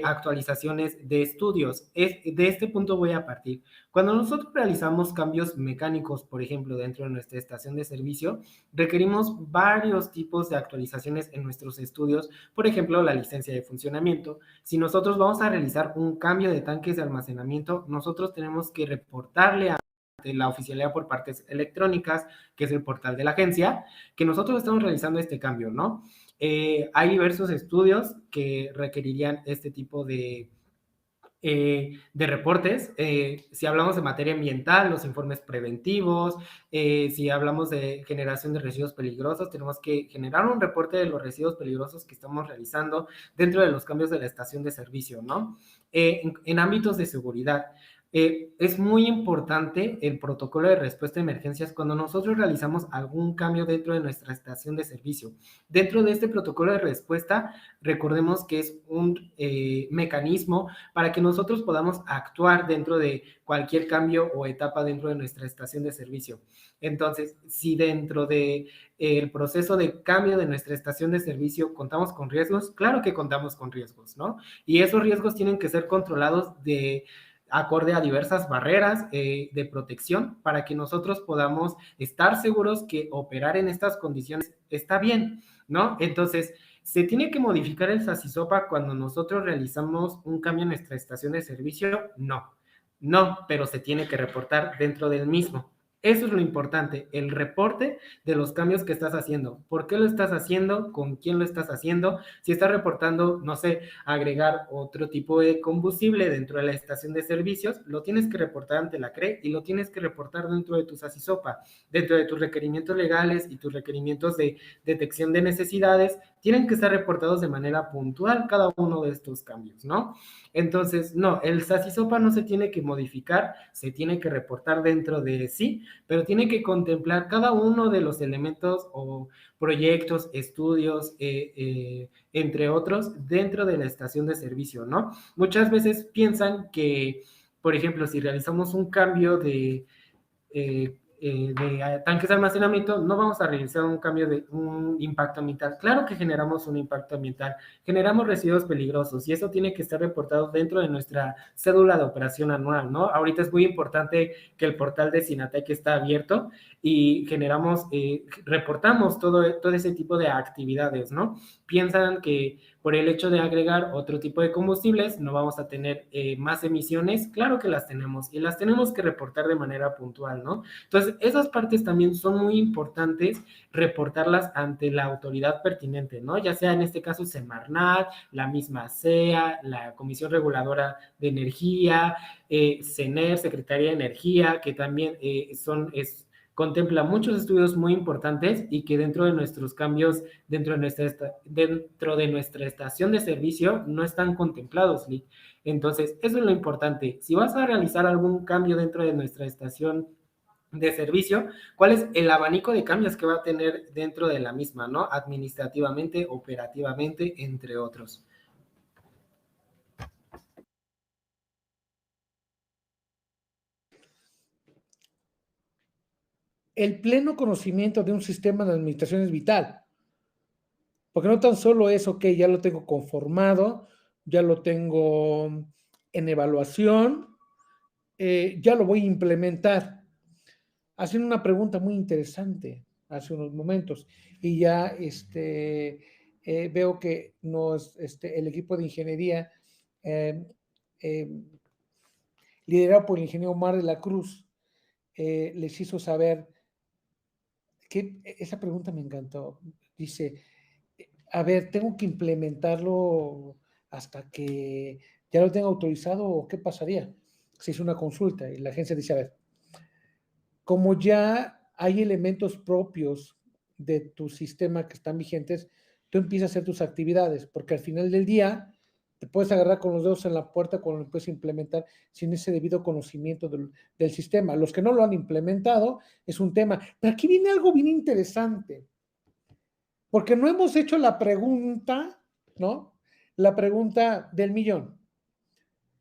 actualizaciones de estudios. De este punto voy a partir. Cuando nosotros realizamos cambios mecánicos, por ejemplo, dentro de nuestra estación de servicio, requerimos varios tipos de actualizaciones en nuestros estudios, por ejemplo, la licencia de funcionamiento. Si nosotros vamos a realizar un cambio de tanques de almacenamiento, nosotros tenemos que reportarle a la oficialidad por partes electrónicas, que es el portal de la agencia, que nosotros estamos realizando este cambio, ¿no? Hay diversos estudios que requerirían este tipo de reportes. Si hablamos de materia ambiental, los informes preventivos, si hablamos de generación de residuos peligrosos, tenemos que generar un reporte de los residuos peligrosos que estamos realizando dentro de los cambios de la estación de servicio, ¿no? En ámbitos de seguridad. Es muy importante el protocolo de respuesta a emergencias cuando nosotros realizamos algún cambio dentro de nuestra estación de servicio. Dentro de este protocolo de respuesta, recordemos que es un mecanismo para que nosotros podamos actuar dentro de cualquier cambio o etapa dentro de nuestra estación de servicio. Entonces, si dentro de el proceso de cambio de nuestra estación de servicio contamos con riesgos, claro que contamos con riesgos, ¿no? Y esos riesgos tienen que ser controlados acorde a diversas barreras de protección para que nosotros podamos estar seguros que operar en estas condiciones está bien, ¿no? Entonces, ¿se tiene que modificar el SASISOPA cuando nosotros realizamos un cambio en nuestra estación de servicio? No, pero se tiene que reportar dentro del mismo. Eso es lo importante, el reporte de los cambios que estás haciendo. ¿Por qué lo estás haciendo? ¿Con quién lo estás haciendo? Si estás reportando, no sé, agregar otro tipo de combustible dentro de la estación de servicios, lo tienes que reportar ante la CRE y lo tienes que reportar dentro de tu SASISOPA, dentro de tus requerimientos legales y tus requerimientos de detección de necesidades, tienen que estar reportados de manera puntual cada uno de estos cambios, ¿no? Entonces, no, el SASISOPA no se tiene que modificar, se tiene que reportar dentro de sí, pero tiene que contemplar cada uno de los elementos o proyectos, estudios, entre otros, dentro de la estación de servicio, ¿no? Muchas veces piensan que, por ejemplo, si realizamos un cambio de de tanques de almacenamiento, no vamos a realizar un cambio de un impacto ambiental. Claro que generamos un impacto ambiental, generamos residuos peligrosos y eso tiene que estar reportado dentro de nuestra cédula de operación anual, ¿no? Ahorita es muy importante que el portal de Sinatec está abierto y reportamos todo ese tipo de actividades, ¿no? Piensan que por el hecho de agregar otro tipo de combustibles no vamos a tener más emisiones. Claro que las tenemos y las tenemos que reportar de manera puntual, ¿no? Entonces, esas partes también son muy importantes reportarlas ante la autoridad pertinente, ¿no? Ya sea en este caso Semarnat, la misma CEA, la Comisión Reguladora de Energía, CENER, Secretaría de Energía, que también contempla muchos estudios muy importantes y que dentro de nuestros cambios, dentro de nuestra estación de servicio, no están contemplados, Lick. Entonces, eso es lo importante. Si vas a realizar algún cambio dentro de nuestra estación de servicio, ¿cuál es el abanico de cambios que va a tener dentro de la misma, ¿no? Administrativamente, operativamente, entre otros. El pleno conocimiento de un sistema de administración es vital, porque no tan solo es, ok, ya lo tengo conformado, ya lo tengo en evaluación, ya lo voy a implementar. Hacen una pregunta muy interesante hace unos momentos y ya veo que el equipo de ingeniería liderado por el ingeniero Omar de la Cruz les hizo saber que esa pregunta me encantó. Dice, a ver, ¿tengo que implementarlo hasta que ya lo tenga autorizado o qué pasaría? Se hizo una consulta y la agencia dice, a ver, como ya hay elementos propios de tu sistema que están vigentes, tú empiezas a hacer tus actividades, porque al final del día te puedes agarrar con los dedos en la puerta cuando lo puedes implementar sin ese debido conocimiento del sistema. Los que no lo han implementado es un tema. Pero aquí viene algo bien interesante, porque no hemos hecho la pregunta, ¿no? La pregunta del millón.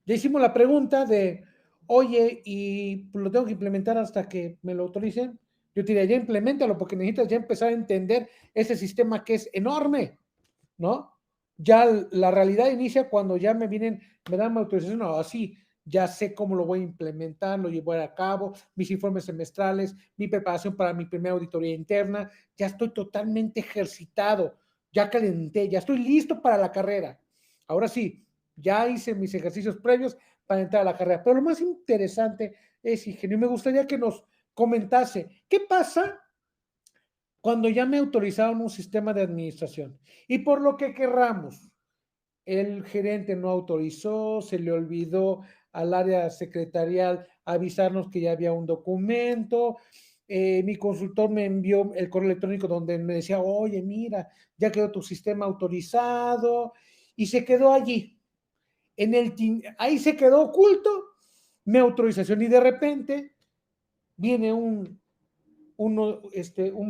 Ya hicimos la pregunta de, oye, y lo tengo que implementar hasta que me lo autoricen. Yo te diría, ya implementalo porque necesitas ya empezar a entender ese sistema que es enorme, ¿no? Ya la realidad inicia cuando ya me dan mi autorización, no, así, ya sé cómo lo voy a implementar, lo llevo a cabo, mis informes semestrales, mi preparación para mi primera auditoría interna, ya estoy totalmente ejercitado, ya calenté, ya estoy listo para la carrera. Ahora sí, ya hice mis ejercicios previos para entrar a la carrera. Pero lo más interesante es, ingeniero, me gustaría que nos comentase, ¿qué pasa cuando ya me autorizaron un sistema de administración? Y por lo que querramos, el gerente no autorizó, se le olvidó al área secretarial avisarnos que ya había un documento, mi consultor me envió el correo electrónico donde me decía, oye, mira, ya quedó tu sistema autorizado, y se quedó allí ahí se quedó oculto mi autorización y de repente viene un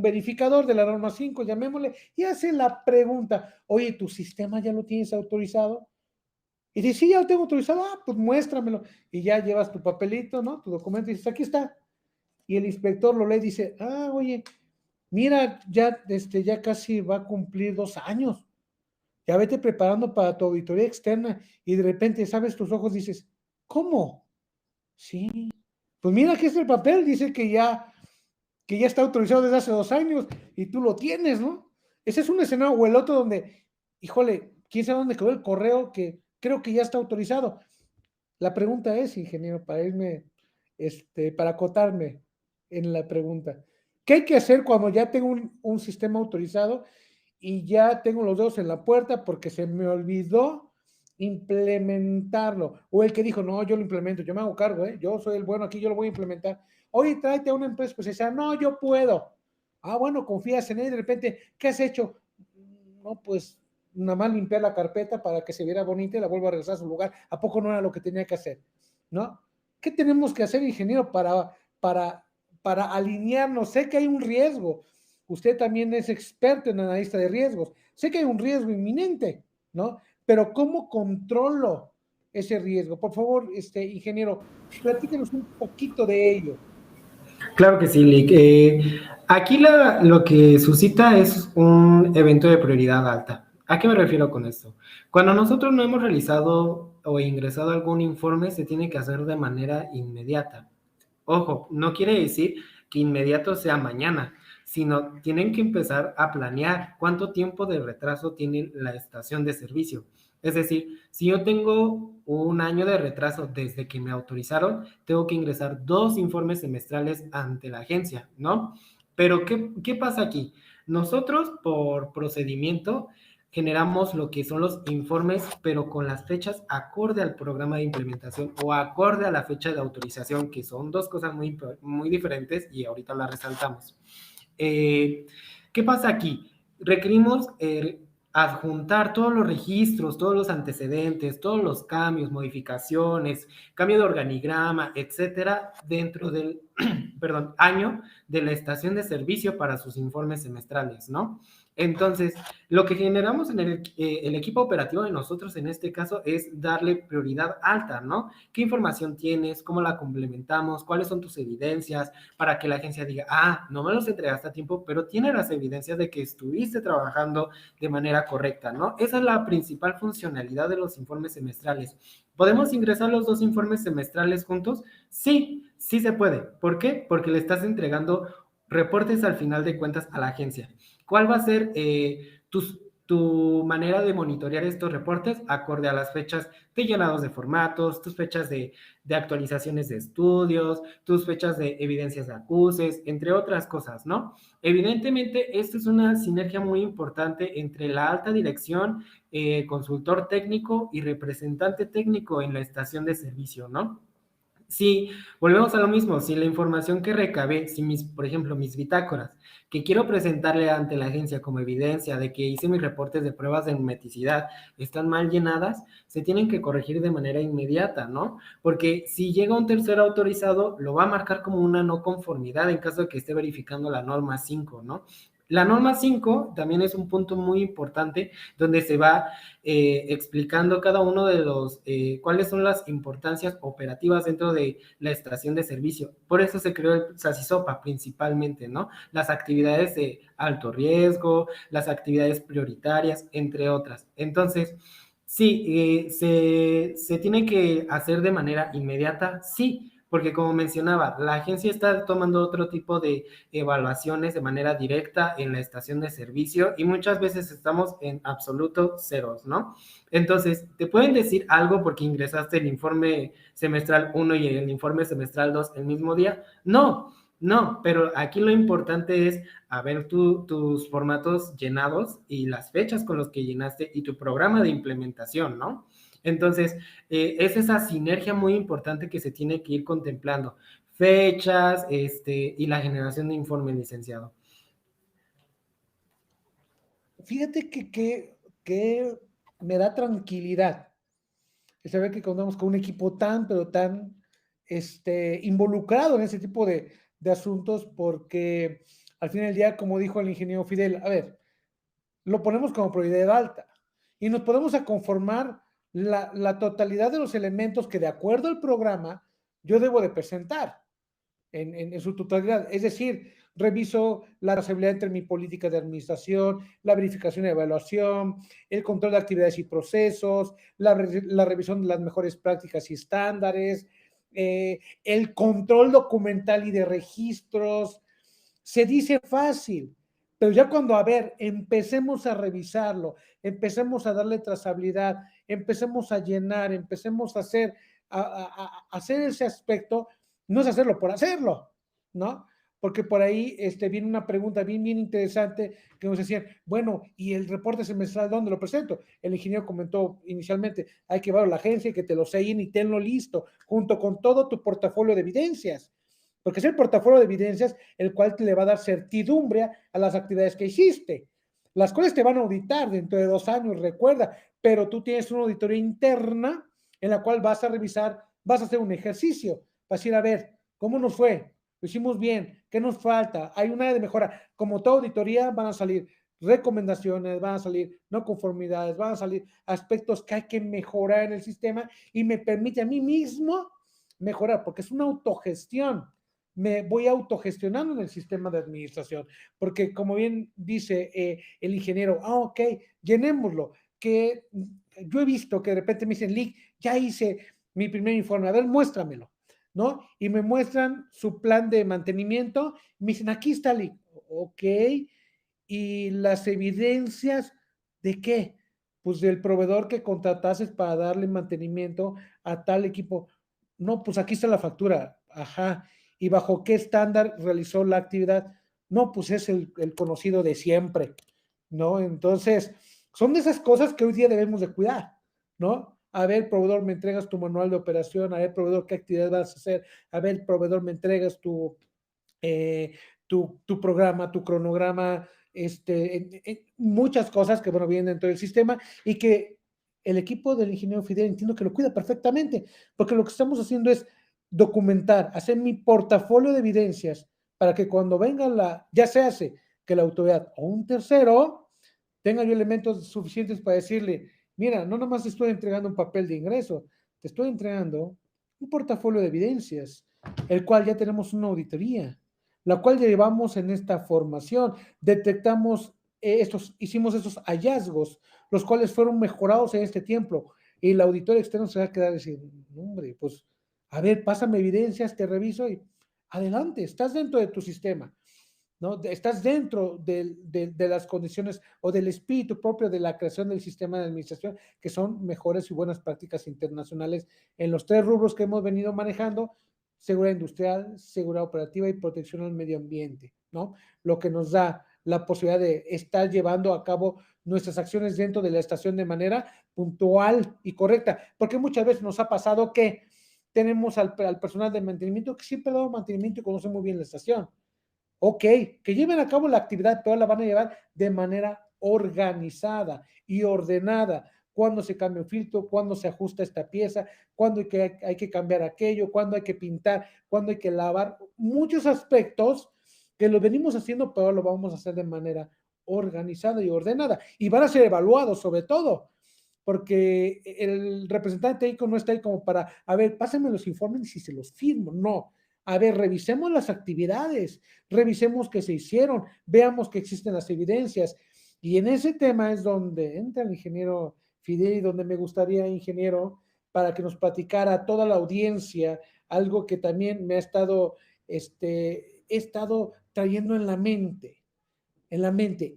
verificador de la norma 5, llamémosle, y hace la pregunta, oye, ¿tu sistema ya lo tienes autorizado? Y dice, sí, ya lo tengo autorizado, pues muéstramelo. Y ya llevas tu papelito, ¿no? Tu documento y dices, aquí está. Y el inspector lo lee y dice, oye, mira, ya casi va a cumplir 2 años. Ya vete preparando para tu auditoría externa y de repente sabes tus ojos, dices, ¿cómo? Sí, pues mira, aquí está el papel, dice que ya está autorizado desde hace 2 años y tú lo tienes, ¿no? Ese es un escenario o el otro donde, híjole, quién sabe dónde quedó el correo que creo que ya está autorizado. La pregunta es, ingeniero, para irme, para acotarme en la pregunta, ¿qué hay que hacer cuando ya tengo un sistema autorizado y ya tengo los dedos en la puerta porque se me olvidó implementarlo? O el que dijo, no, yo lo implemento, yo me hago cargo, yo soy el bueno aquí, yo lo voy a implementar. Oye, tráete a una empresa especializada, no, yo puedo. Bueno, confías en él, de repente, ¿qué has hecho? No, pues nada más limpiar la carpeta para que se viera bonita y la vuelvo a regresar a su lugar. ¿A poco no era lo que tenía que hacer? ¿No? ¿Qué tenemos que hacer, ingeniero, para alinearnos? Sé que hay un riesgo. Usted también es experto en analista de riesgos. Sé que hay un riesgo inminente, ¿no? Pero ¿cómo controlo ese riesgo? Por favor, ingeniero, platíquenos un poquito de ello. Claro que sí, Lick. Aquí lo que suscita es un evento de prioridad alta. ¿A qué me refiero con esto? Cuando nosotros no hemos realizado o ingresado algún informe, se tiene que hacer de manera inmediata. Ojo, no quiere decir que inmediato sea mañana, sino tienen que empezar a planear cuánto tiempo de retraso tiene la estación de servicio. Es decir, si yo tengo un año de retraso desde que me autorizaron, tengo que ingresar 2 informes semestrales ante la agencia, ¿no? Pero ¿qué pasa aquí? Nosotros, por procedimiento, generamos lo que son los informes, pero con las fechas acorde al programa de implementación o acorde a la fecha de autorización, que son dos cosas muy diferentes y ahorita las resaltamos. ¿Qué pasa aquí? Requerimos adjuntar todos los registros, todos los antecedentes, todos los cambios, modificaciones, cambio de organigrama, etcétera, dentro del perdón, año de la estación de servicio para sus informes semestrales, ¿no? Entonces, lo que generamos en el equipo operativo de nosotros en este caso es darle prioridad alta, ¿no? ¿Qué información tienes? ¿Cómo la complementamos? ¿Cuáles son tus evidencias? Para que la agencia diga, no me los entregaste a tiempo, pero tiene las evidencias de que estuviste trabajando de manera correcta, ¿no? Esa es la principal funcionalidad de los informes semestrales. ¿Podemos ingresar los 2 informes semestrales juntos? Sí, sí se puede. ¿Por qué? Porque le estás entregando reportes al final de cuentas a la agencia. ¿Cuál va a ser tu manera de monitorear estos reportes acorde a las fechas de llenados de formatos, tus fechas de actualizaciones de estudios, tus fechas de evidencias de acuses, entre otras cosas, ¿no? Evidentemente, esto es una sinergia muy importante entre la alta dirección, consultor técnico y representante técnico en la estación de servicio, ¿no? Si volvemos a lo mismo, si la información que recabé, si por ejemplo, mis bitácoras, que quiero presentarle ante la agencia como evidencia de que hice mis reportes de pruebas de hermeticidad, están mal llenadas, se tienen que corregir de manera inmediata, ¿no? Porque si llega un tercero autorizado, lo va a marcar como una no conformidad en caso de que esté verificando la norma 5, ¿no? La norma 5 también es un punto muy importante donde se va explicando cada uno de los, cuáles son las importancias operativas dentro de la estación de servicio. Por eso se creó el SASISOPA principalmente, ¿no? Las actividades de alto riesgo, las actividades prioritarias, entre otras. Entonces, sí, se tiene que hacer de manera inmediata, sí, porque como mencionaba, la agencia está tomando otro tipo de evaluaciones de manera directa en la estación de servicio y muchas veces estamos en absoluto ceros, ¿no? Entonces, te pueden decir algo porque ingresaste el informe semestral 1 y el informe semestral 2 el mismo día. No, no, pero aquí lo importante es a ver tus formatos llenados y las fechas con los que llenaste y tu programa de implementación, ¿no? Entonces, es esa sinergia muy importante que se tiene que ir contemplando. Fechas, y la generación de informe licenciado. Fíjate que me da tranquilidad el saber que contamos con un equipo pero tan involucrado en ese tipo de asuntos, porque al fin del día, como dijo el ingeniero Fidel, a ver, lo ponemos como prioridad alta y nos podemos a conformar la totalidad de los elementos que de acuerdo al programa yo debo de presentar en su totalidad. Es decir, reviso la trazabilidad entre mi política de administración, la verificación y evaluación, el control de actividades y procesos, la revisión de las mejores prácticas y estándares, el control documental y de registros. Se dice fácil, pero ya cuando, a ver, empecemos a revisarlo, empecemos a darle trazabilidad, empecemos a llenar, empecemos a hacer ese aspecto, no es hacerlo por hacerlo, ¿no? Porque por ahí viene una pregunta bien interesante que nos decían, bueno, ¿y el reporte semestral dónde lo presento? El ingeniero comentó inicialmente, hay que llevarlo a la agencia, que te lo sellen y tenlo listo, junto con todo tu portafolio de evidencias, porque es el portafolio de evidencias el cual te le va a dar certidumbre a las actividades que hiciste, las cuales te van a auditar dentro de 2 años, recuerda, pero tú tienes una auditoría interna en la cual vas a revisar, vas a hacer un ejercicio, vas a ir a ver cómo nos fue, lo hicimos bien, qué nos falta, hay una área de mejora. Como toda auditoría van a salir recomendaciones, van a salir no conformidades, van a salir aspectos que hay que mejorar en el sistema y me permite a mí mismo mejorar, porque es una autogestión me voy autogestionando en el sistema de administración, porque como bien dice el ingeniero, ok, llenémoslo, que yo he visto que de repente me dicen, Lick, ya hice mi primer informe, a ver, muéstramelo, ¿no? Y me muestran su plan de mantenimiento, me dicen, aquí está, Lick, ok, y las evidencias de qué, pues del proveedor que contratases para darle mantenimiento a tal equipo. No, pues aquí está la factura, ajá, y bajo qué estándar realizó la actividad. No, pues es el conocido de siempre, ¿no? Entonces, son de esas cosas que hoy día debemos de cuidar, ¿no? A ver, proveedor, me entregas tu manual de operación, a ver, proveedor, qué actividad vas a hacer, a ver, proveedor, me entregas eh, tu programa, tu cronograma, muchas cosas que, bueno, vienen dentro del sistema y que el equipo del ingeniero Fidel entiendo que lo cuida perfectamente, porque lo que estamos haciendo es documentar, hacer mi portafolio de evidencias para que cuando venga ya se hace que la autoridad o un tercero tenga yo elementos suficientes para decirle, mira, no nomás te estoy entregando un papel de ingreso, te estoy entregando un portafolio de evidencias, el cual ya tenemos una auditoría, la cual llevamos en esta formación, detectamos hicimos esos hallazgos, los cuales fueron mejorados en este tiempo, y el auditor externo se va a quedar y decir, hombre, pues, a ver, pásame evidencias, te reviso y adelante, estás dentro de tu sistema, ¿no? Estás dentro de las condiciones o del espíritu propio de la creación del sistema de administración, que son mejores y buenas prácticas internacionales en los 3 rubros que hemos venido manejando: seguridad industrial, seguridad operativa y protección al medio ambiente, ¿no? Lo que nos da la posibilidad de estar llevando a cabo nuestras acciones dentro de la estación de manera puntual y correcta, porque muchas veces nos ha pasado que tenemos al personal de mantenimiento que siempre ha dado mantenimiento y conoce muy bien la estación. Ok, que lleven a cabo la actividad, pero la van a llevar de manera organizada y ordenada. Cuándo se cambia un filtro, cuándo se ajusta esta pieza, cuándo hay que cambiar aquello, cuándo hay que pintar, cuándo hay que lavar. Muchos aspectos que lo venimos haciendo, pero lo vamos a hacer de manera organizada y ordenada. Y van a ser evaluados sobre todo, porque el representante técnico no está ahí como para, a ver, pásenme los informes y se los firmo. No, a ver, revisemos las actividades, revisemos que se hicieron, veamos que existen las evidencias. Y en ese tema es donde entra el ingeniero Fidel y donde me gustaría, ingeniero, para que nos platicara a toda la audiencia algo que también me ha estado, he estado trayendo en la mente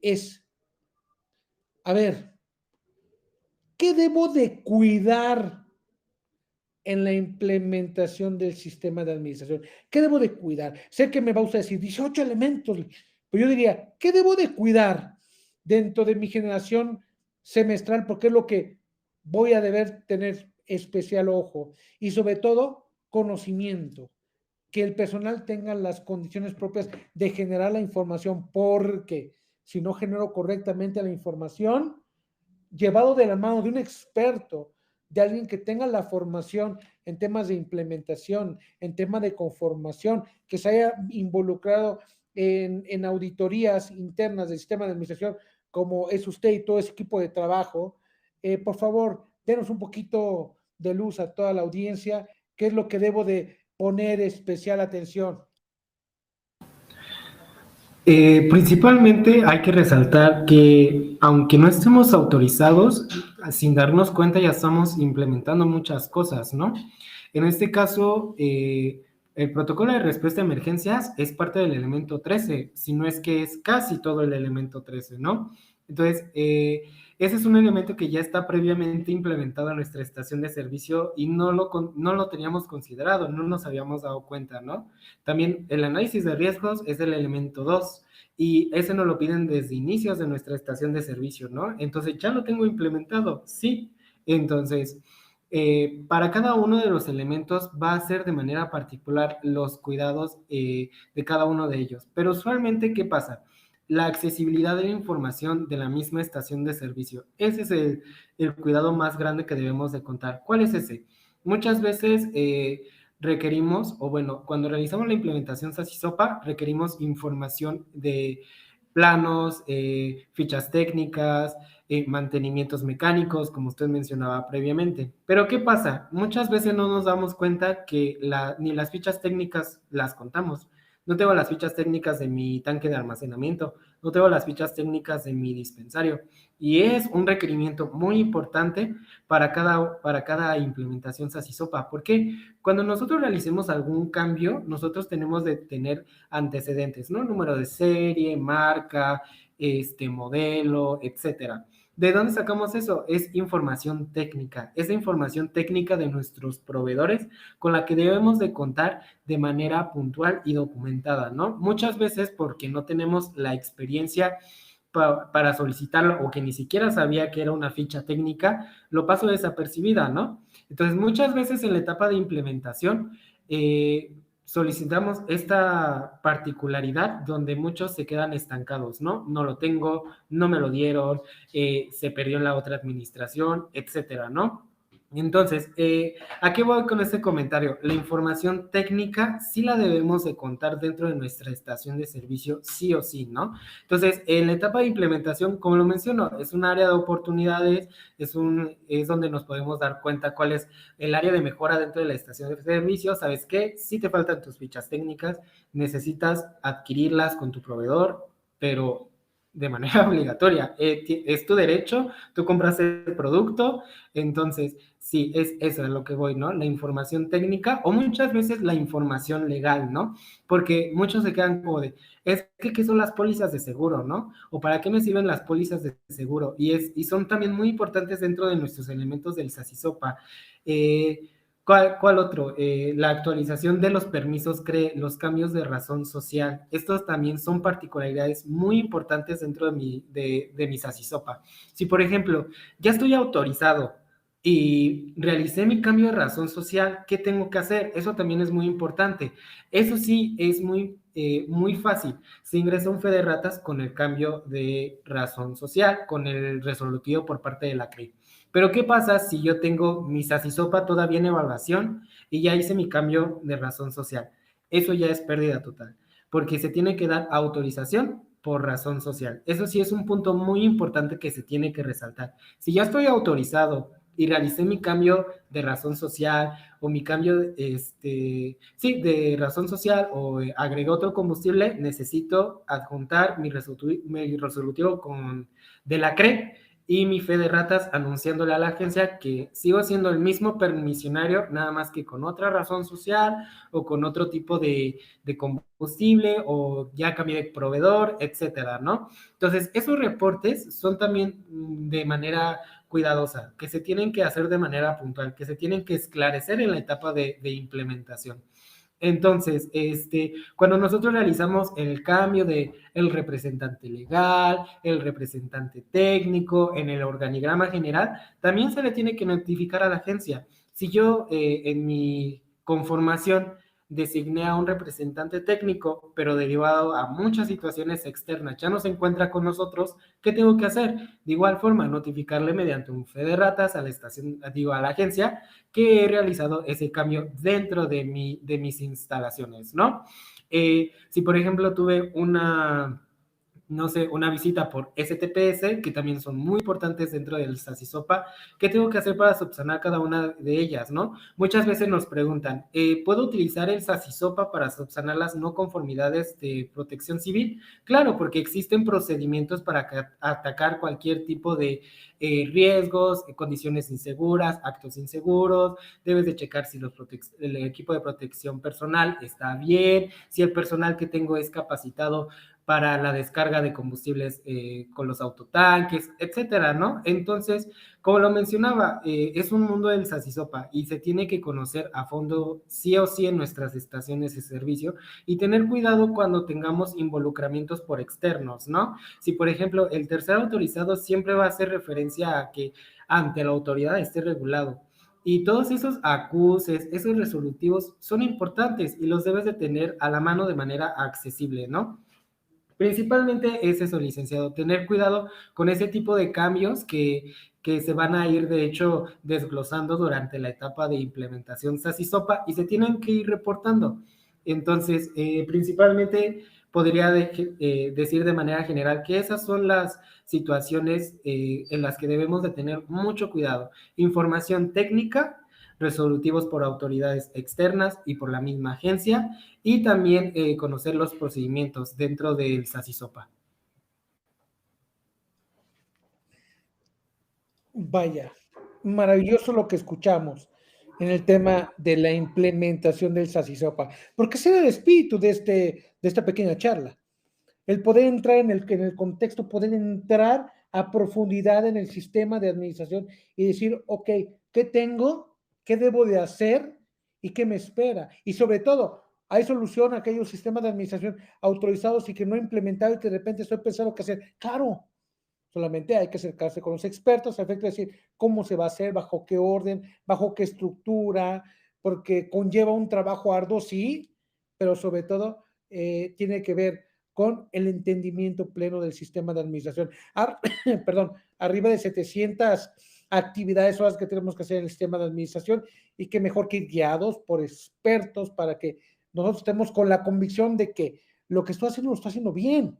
es, a ver, ¿qué debo de cuidar en la implementación del sistema de administración? ¿Qué debo de cuidar? Sé que me va usted a decir 18 elementos, pero yo diría, ¿qué debo de cuidar dentro de mi generación semestral? Porque es lo que voy a deber tener especial ojo y sobre todo conocimiento, que el personal tenga las condiciones propias de generar la información, porque si no genero correctamente la información, llevado de la mano de un experto, de alguien que tenga la formación en temas de implementación, en temas de conformación, que se haya involucrado en auditorías internas del sistema de administración, como es usted y todo ese equipo de trabajo. Por favor, denos un poquito de luz a toda la audiencia, qué es lo que debo de poner especial atención. Principalmente hay que resaltar que aunque no estemos autorizados, sin darnos cuenta ya estamos implementando muchas cosas, ¿no? En este caso, el protocolo de respuesta a emergencias es parte del elemento 13, si no es que es casi todo el elemento 13, ¿no? Entonces, ese es un elemento que ya está previamente implementado en nuestra estación de servicio y no lo teníamos considerado, no nos habíamos dado cuenta, ¿no? También el análisis de riesgos es el elemento 2 y ese nos lo piden desde inicios de nuestra estación de servicio, ¿no? Entonces, ¿ya lo tengo implementado? Sí. Entonces, para cada uno de los elementos va a ser de manera particular los cuidados de cada uno de ellos. Pero usualmente, ¿qué pasa? La accesibilidad de la información de la misma estación de servicio. Ese es el cuidado más grande que debemos de contar. ¿Cuál es ese? Muchas veces requerimos, o bueno, cuando realizamos la implementación SASI SOPA, requerimos información de planos, fichas técnicas, mantenimientos mecánicos, como usted mencionaba previamente. Pero ¿qué pasa? Muchas veces no nos damos cuenta que ni las fichas técnicas las contamos. No tengo las fichas técnicas de mi tanque de almacenamiento, no tengo las fichas técnicas de mi dispensario. Y es un requerimiento muy importante para cada implementación SASI SOPA. ¿Por qué? Cuando nosotros realicemos algún cambio, nosotros tenemos de tener antecedentes, ¿no? Número de serie, marca, modelo, etcétera. ¿De dónde sacamos eso? Es información técnica, es la información técnica de nuestros proveedores con la que debemos de contar de manera puntual y documentada, ¿no? Muchas veces porque no tenemos la experiencia para solicitarlo o que ni siquiera sabía que era una ficha técnica, lo paso desapercibida, ¿no? Entonces, muchas veces en la etapa de implementación, solicitamos esta particularidad donde muchos se quedan estancados, ¿no? No lo tengo, no me lo dieron, se perdió en la otra administración, etcétera, ¿no? Entonces, ¿a qué voy con este comentario? La información técnica sí la debemos de contar dentro de nuestra estación de servicio, sí o sí, ¿no? Entonces, en la etapa de implementación, como lo menciono, es un área de oportunidades, es donde nos podemos dar cuenta cuál es el área de mejora dentro de la estación de servicio. ¿Sabes qué? Si te faltan tus fichas técnicas, necesitas adquirirlas con tu proveedor, pero de manera obligatoria. Es tu derecho, tú compras el producto, entonces sí, es eso a lo que voy, ¿no? La información técnica o muchas veces la información legal, ¿no? Porque muchos se quedan como de, es que ¿qué son las pólizas de seguro, no? ¿O para qué me sirven las pólizas de seguro? Y son también muy importantes dentro de nuestros elementos del SASISOPA. ¿Cuál otro? La actualización de los permisos CRE, los cambios de razón social. Estos también son particularidades muy importantes dentro de mi SASISOPA. Si, por ejemplo, ya estoy autorizado y realicé mi cambio de razón social, ¿qué tengo que hacer? Eso también es muy importante. Eso sí es muy fácil. Se ingresa un fe de ratas con el cambio de razón social, con el resolutivo por parte de la CRE. Pero ¿qué pasa si yo tengo mi SASISOPA todavía en evaluación y ya hice mi cambio de razón social? Eso ya es pérdida total, porque se tiene que dar autorización por razón social. Eso sí es un punto muy importante que se tiene que resaltar. Si ya estoy autorizado y realicé mi cambio de razón social o mi cambio, sí, de razón social o agregué otro combustible, necesito adjuntar mi resolutivo de la CRE y mi fe de ratas anunciándole a la agencia que sigo siendo el mismo permisionario, nada más que con otra razón social o con otro tipo de combustible o ya cambié de proveedor, etcétera, ¿no? Entonces, esos reportes son también de manera cuidadosa, que se tienen que hacer de manera puntual, que se tienen que esclarecer en la etapa de implementación. Entonces, cuando nosotros realizamos el cambio de el representante legal, el representante técnico, en el organigrama general, también se le tiene que notificar a la agencia. Si yo en mi conformación designé a un representante técnico, pero derivado a muchas situaciones externas, ya no se encuentra con nosotros, ¿qué tengo que hacer? De igual forma, notificarle mediante un fe de ratas a la estación, digo, a la agencia, que he realizado ese cambio dentro de mis instalaciones, ¿no? Si por ejemplo tuve no sé, una visita por STPS, que también son muy importantes dentro del SASISOPA, ¿qué tengo que hacer para subsanar cada una de ellas, no? Muchas veces nos preguntan, ¿puedo utilizar el SASISOPA para subsanar las no conformidades de protección civil? Claro, porque existen procedimientos para atacar cualquier tipo de riesgos, condiciones inseguras, actos inseguros, debes de checar si el equipo de protección personal está bien, si el personal que tengo es capacitado para la descarga de combustibles con los autotanques, etcétera, ¿no? Entonces, como lo mencionaba, es un mundo del SASISOPA y se tiene que conocer a fondo sí o sí en nuestras estaciones de servicio y tener cuidado cuando tengamos involucramientos por externos, ¿no? Si, por ejemplo, el tercer autorizado siempre va a hacer referencia a que ante la autoridad esté regulado. Y todos esos acuses, esos resolutivos son importantes y los debes de tener a la mano de manera accesible, ¿no? Principalmente es eso, licenciado, tener cuidado con ese tipo de cambios que se van a ir, de hecho, desglosando durante la etapa de implementación SASISOPA y se tienen que ir reportando. Entonces, principalmente, podría decir de manera general que esas son las situaciones en las que debemos de tener mucho cuidado. Información técnica, resolutivos por autoridades externas y por la misma agencia, y también conocer los procedimientos dentro del SACISOPA. Vaya, maravilloso lo que escuchamos en el tema de la implementación del SACISOPA, porque ese era el espíritu de esta pequeña charla, el poder entrar en el contexto, poder entrar a profundidad en el sistema de administración y decir, ok, ¿qué tengo? ¿Qué debo de hacer? ¿Y qué me espera? Y sobre todo, ¿hay solución a aquellos sistemas de administración autorizados y que no he implementado y que de repente estoy pensando qué hacer? Claro, solamente hay que acercarse con los expertos a efecto de decir cómo se va a hacer, bajo qué orden, bajo qué estructura, porque conlleva un trabajo arduo, sí, pero sobre todo tiene que ver con el entendimiento pleno del sistema de administración. Perdón, arriba de 700 actividades horas que tenemos que hacer en el sistema de administración y que mejor que ir guiados por expertos para que nosotros estemos con la convicción de que lo que estoy haciendo lo estoy haciendo bien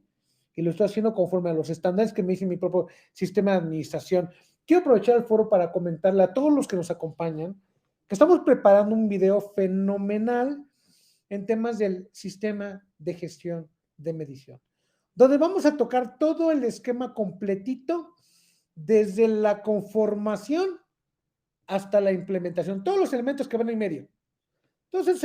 y lo estoy haciendo conforme a los estándares que me dice mi propio sistema de administración. Quiero aprovechar el foro para comentarle a todos los que nos acompañan que estamos preparando un video fenomenal en temas del sistema de gestión de medición, donde vamos a tocar todo el esquema completito desde la conformación hasta la implementación, todos los elementos que van en medio. Todos los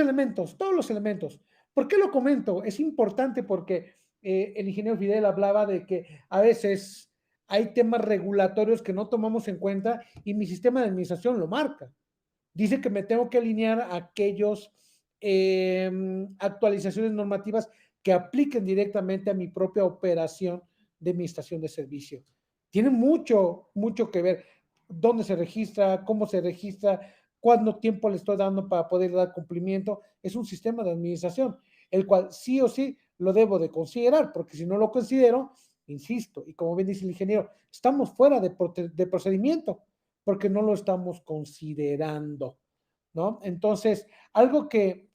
elementos. ¿Por qué lo comento? Es importante porque el ingeniero Fidel hablaba de que a veces hay temas regulatorios que no tomamos en cuenta y mi sistema de administración lo marca. Dice que me tengo que alinear a aquellos actualizaciones normativas que apliquen directamente a mi propia operación de mi estación de servicio. Tiene mucho, mucho que ver dónde se registra, cómo se registra, cuánto tiempo le estoy dando para poder dar cumplimiento. Es un sistema de administración, el cual sí o sí lo debo de considerar, porque si no lo considero, insisto, y como bien dice el ingeniero, estamos fuera de procedimiento, porque no lo estamos considerando, ¿no? Entonces, algo que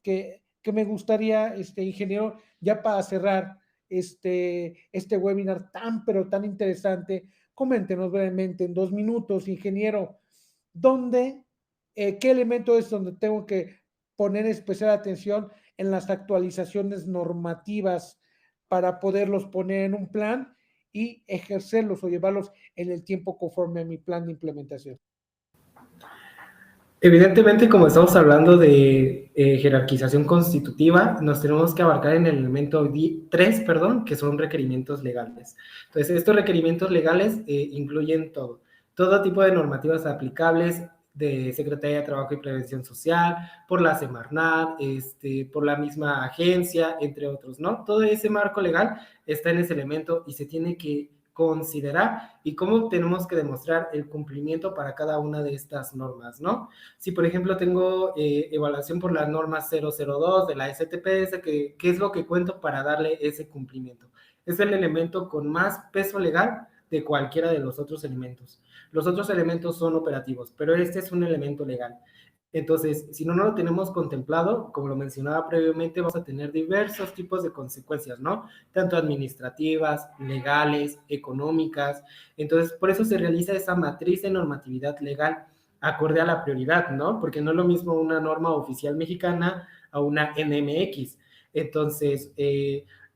me gustaría, ingeniero, ya para cerrar este webinar tan, pero tan interesante, coméntenos brevemente en 2 minutos, ingeniero, ¿dónde, qué elemento es donde tengo que poner especial atención en las actualizaciones normativas para poderlos poner en un plan y ejercerlos o llevarlos en el tiempo conforme a mi plan de implementación? Evidentemente, como estamos hablando de jerarquización constitutiva, nos tenemos que abarcar en el elemento 3, perdón, que son requerimientos legales. Entonces, estos requerimientos legales incluyen todo tipo de normativas aplicables de Secretaría de Trabajo y Prevención Social, por la Semarnat, por la misma agencia, entre otros, ¿no? Todo ese marco legal está en ese elemento y se tiene que considerar y cómo tenemos que demostrar el cumplimiento para cada una de estas normas, ¿no? Si, por ejemplo, tengo evaluación por la norma 002 de la STPS, ¿qué es lo que cuento para darle ese cumplimiento? Es el elemento con más peso legal de cualquiera de los otros elementos. Los otros elementos son operativos, pero este es un elemento legal. Entonces, si no lo tenemos contemplado, como lo mencionaba previamente, vamos a tener diversos tipos de consecuencias, ¿no? Tanto administrativas, legales, económicas. Entonces, por eso se realiza esa matriz de normatividad legal acorde a la prioridad, ¿no? Porque no es lo mismo una norma oficial mexicana a una NMX. Entonces,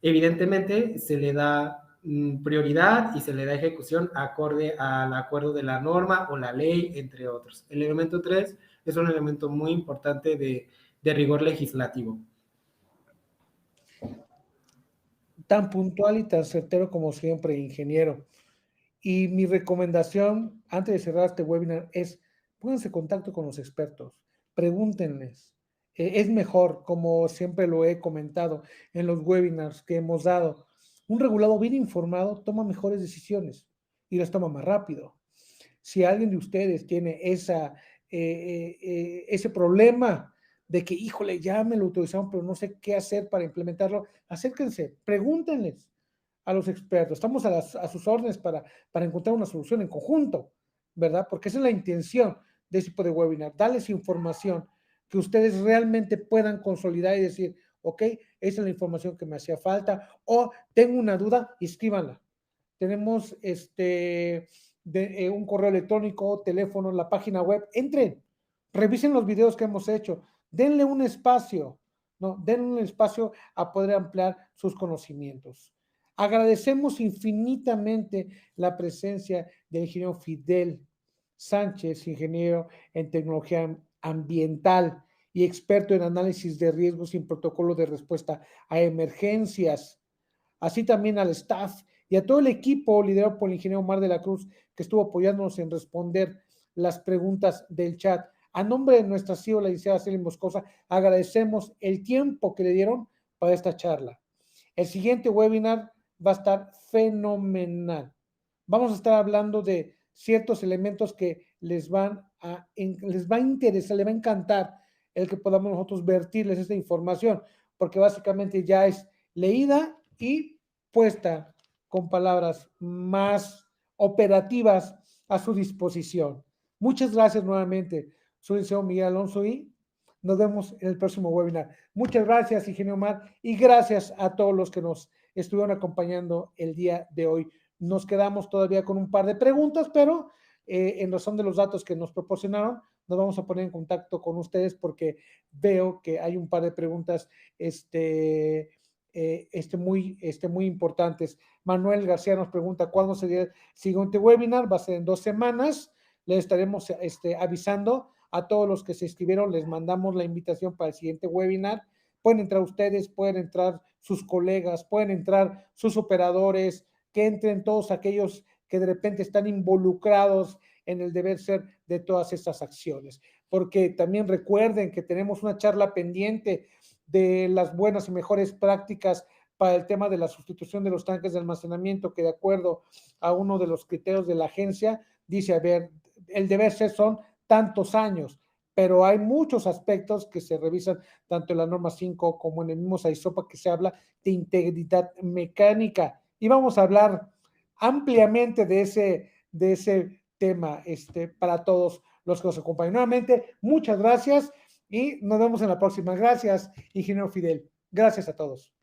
evidentemente, se le da prioridad y se le da ejecución acorde al acuerdo de la norma o la ley, entre otros. El elemento 3 es un elemento muy importante de rigor legislativo. Tan puntual y tan certero como siempre, ingeniero. Y mi recomendación, antes de cerrar este webinar, es pónganse en contacto con los expertos, pregúntenles. Es mejor, como siempre lo he comentado en los webinars que hemos dado, un regulado bien informado toma mejores decisiones y las toma más rápido. Si alguien de ustedes tiene ese problema de que, híjole, ya me lo autorizaron, pero no sé qué hacer para implementarlo, acérquense, pregúntenles a los expertos. Estamos a sus órdenes para encontrar una solución en conjunto, ¿verdad? Porque esa es la intención de ese tipo de webinar, darles información que ustedes realmente puedan consolidar y decir, ¿ok? Esa es la información que me hacía falta. O tengo una duda, escríbanla. Tenemos un correo electrónico, teléfono, la página web. Entren, revisen los videos que hemos hecho, denle un espacio, ¿no? Denle un espacio a poder ampliar sus conocimientos. Agradecemos infinitamente la presencia del ingeniero Fidel Sánchez, ingeniero en tecnología ambiental y experto en análisis de riesgos y protocolo de respuesta a emergencias, así también al staff y a todo el equipo liderado por el ingeniero Omar de la Cruz, que estuvo apoyándonos en responder las preguntas del chat. A nombre de nuestra CEO, la licenciada Celia Moscosa, agradecemos el tiempo que le dieron para esta charla. El siguiente webinar va a estar fenomenal. Vamos a estar hablando de ciertos elementos que les va a interesar, les va a encantar el que podamos nosotros vertirles esta información, porque básicamente ya es leída y puesta con palabras más operativas a su disposición. Muchas gracias nuevamente. Soy el señor Miguel Alonso y nos vemos en el próximo webinar. Muchas gracias, ingeniero Omar, y gracias a todos los que nos estuvieron acompañando el día de hoy. Nos quedamos todavía con un par de preguntas, pero en razón de los datos que nos proporcionaron, nos vamos a poner en contacto con ustedes porque veo que hay un par de preguntas muy importantes. Manuel García nos pregunta cuándo sería el siguiente webinar. Va a ser en 2 semanas. Les estaremos avisando a todos los que se inscribieron. Les mandamos la invitación para el siguiente webinar. Pueden entrar ustedes, pueden entrar sus colegas, pueden entrar sus operadores, que entren todos aquellos que de repente están involucrados en el deber ser de todas estas acciones. Porque también recuerden que tenemos una charla pendiente de las buenas y mejores prácticas para el tema de la sustitución de los tanques de almacenamiento, que de acuerdo a uno de los criterios de la agencia, dice, a ver, el deber ser son tantos años, pero hay muchos aspectos que se revisan tanto en la norma 5 como en el mismo SAISOPA, que se habla de integridad mecánica. Y vamos a hablar ampliamente de ese tema para todos los que nos acompañan. Nuevamente, muchas gracias y nos vemos en la próxima. Gracias, ingeniero Fidel. Gracias a todos.